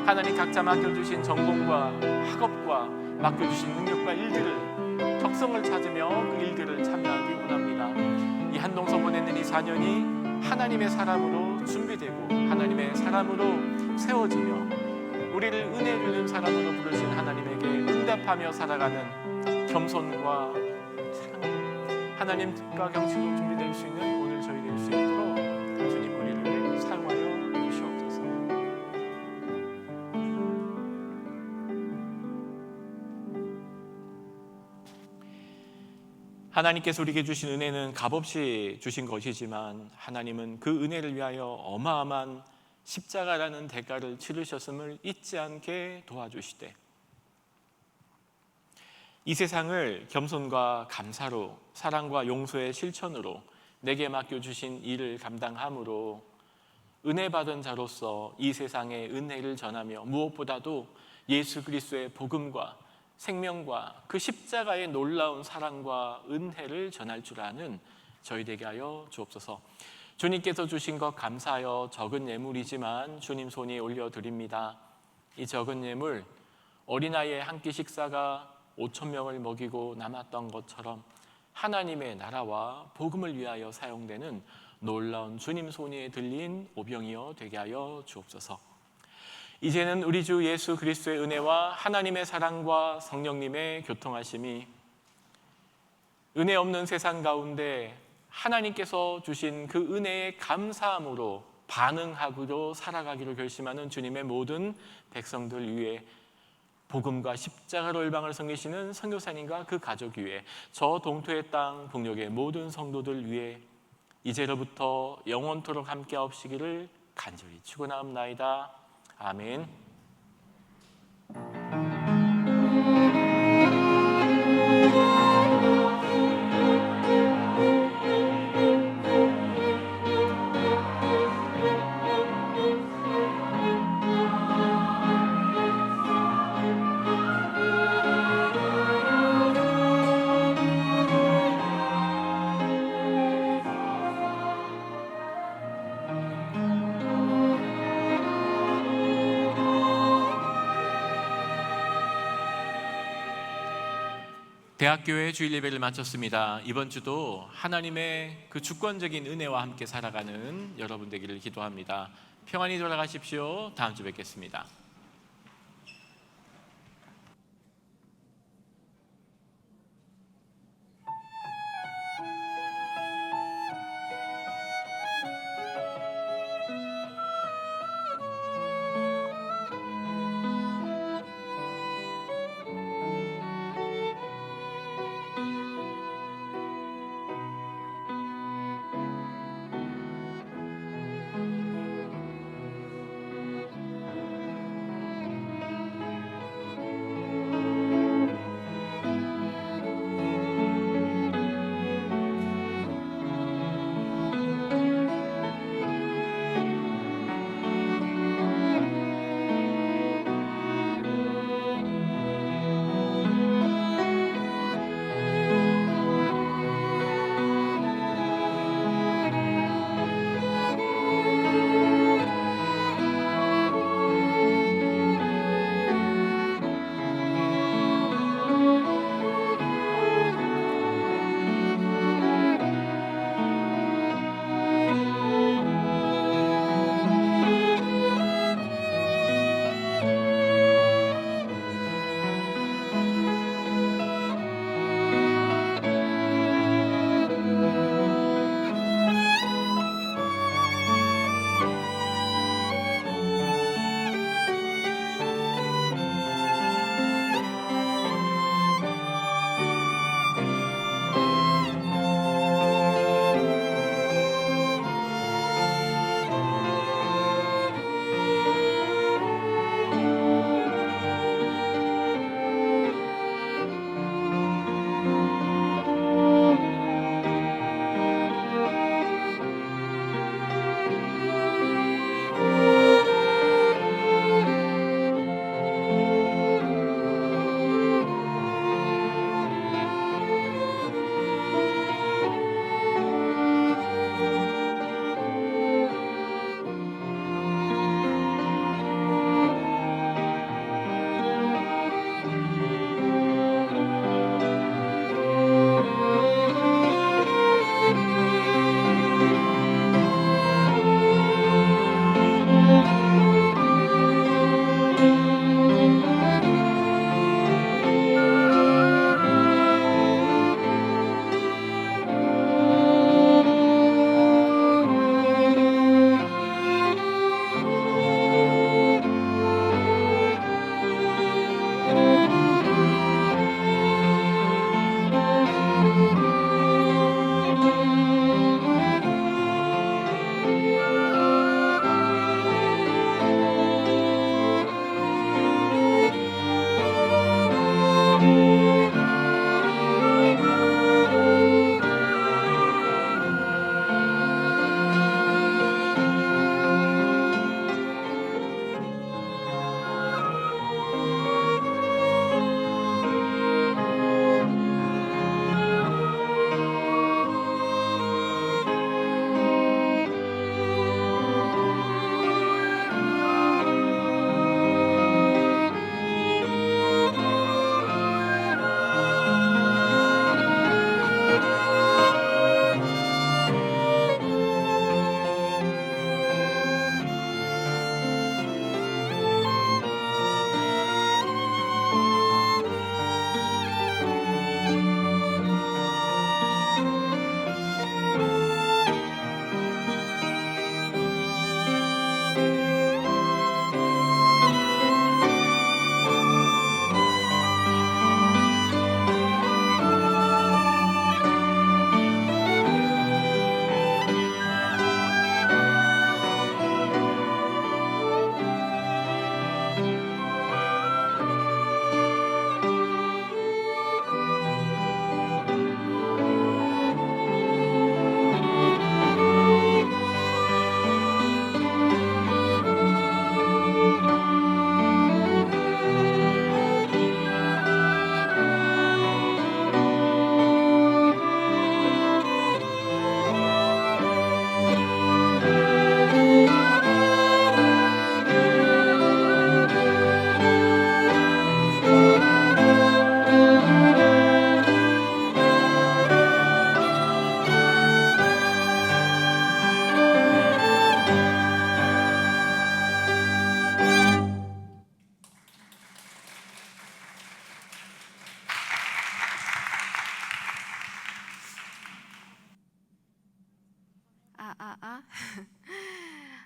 하나님 각자 맡겨주신 전공과 학업과 맡겨주신 능력과 일들을 적성을 찾으며 그 일들을 참여하기 원합니다. 이 한동서 보내는 이 4년이 하나님의 사람으로 준비되고 하나님의 사람으로 세워지며 우리를 은혜 주는 사람으로 부르신 하나님에게 응답하며 살아가는 겸손과 사랑, 하나님과 경치로 준비될 수 있는 오늘 저희 될 수 있도록 주님 우리를 사용하여 주시옵소서. 하나님께서 우리에게 주신 은혜는 값없이 주신 것이지만, 하나님은 그 은혜를 위하여 어마어마한 십자가라는 대가를 치르셨음을 잊지 않게 도와주시되, 이 세상을 겸손과 감사로, 사랑과 용서의 실천으로 내게 맡겨주신 일을 감당함으로 은혜 받은 자로서 이 세상에 은혜를 전하며, 무엇보다도 예수 그리스도의 복음과 생명과 그 십자가의 놀라운 사랑과 은혜를 전할 줄 아는 저희 되게 하여 주옵소서. 주님께서 주신 것 감사하여 적은 예물이지만 주님 손에 올려드립니다. 이 적은 예물, 어린아이의 한 끼 식사가 5,000명을 먹이고 남았던 것처럼 하나님의 나라와 복음을 위하여 사용되는 놀라운 주님 손에 들린 오병이어 되게 하여 주옵소서. 이제는 우리 주 예수 그리스도의 은혜와 하나님의 사랑과 성령님의 교통하심이 은혜 없는 세상 가운데 하나님께서 주신 그 은혜에 감사함으로 반응하고 살아가기로 결심하는 주님의 모든 백성들 위해, 복음과 십자가로 일방을 섬기시는 선교사님과 그 가족 위에, 저 동토의 땅 북녘의 모든 성도들 위해 이제로부터 영원토록 함께 하옵시기를 간절히 축원하옵나이다. 아멘. 대학교의 주일 예배를 마쳤습니다. 이번 주도 하나님의 그 주권적인 은혜와 함께 살아가는 여러분 되기를 기도합니다. 평안히 돌아가십시오. 다음 주 뵙겠습니다.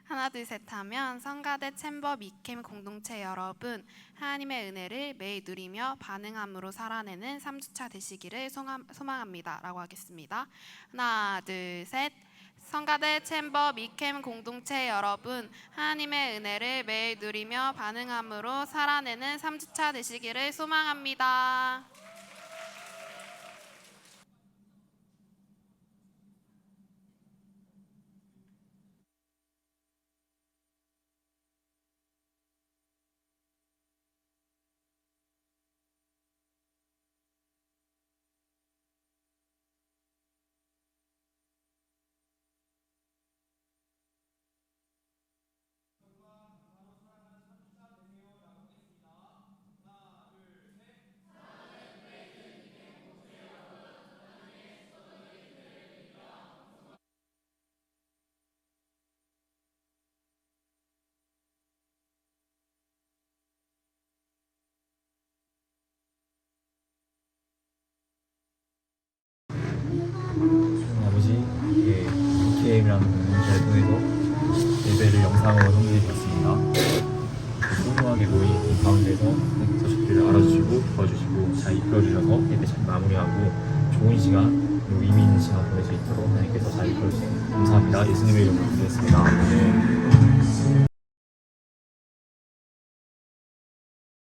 하나 둘 셋 하면 성가대 챔버 미캠 공동체 여러분, 하나님의 은혜를 매일 누리며 반응함으로 살아내는 3주차 되시기를 소망합니다 라고 하겠습니다. 하나 둘 셋. 성가대 챔버 미캠 공동체 여러분, 하나님의 은혜를 매일 누리며 반응함으로 살아내는 3주차 되시기를 소망합니다. 하나님 아버지, BKM이라는 공동체를 통해서 예배를 영상으로 전개드리고 있습니다. 소소하게 모인 이 가운데서 자식들을 알아주시고 도와주시고 잘 이끌어주셔서 예배 잘 마무리하고 좋은 시간 그리고 의미 있는 시간 보낼 수 있도록 하나님께서 잘 이끌어주시고 감사합니다. 예수님의 이름으로 기도했습니다. 아멘.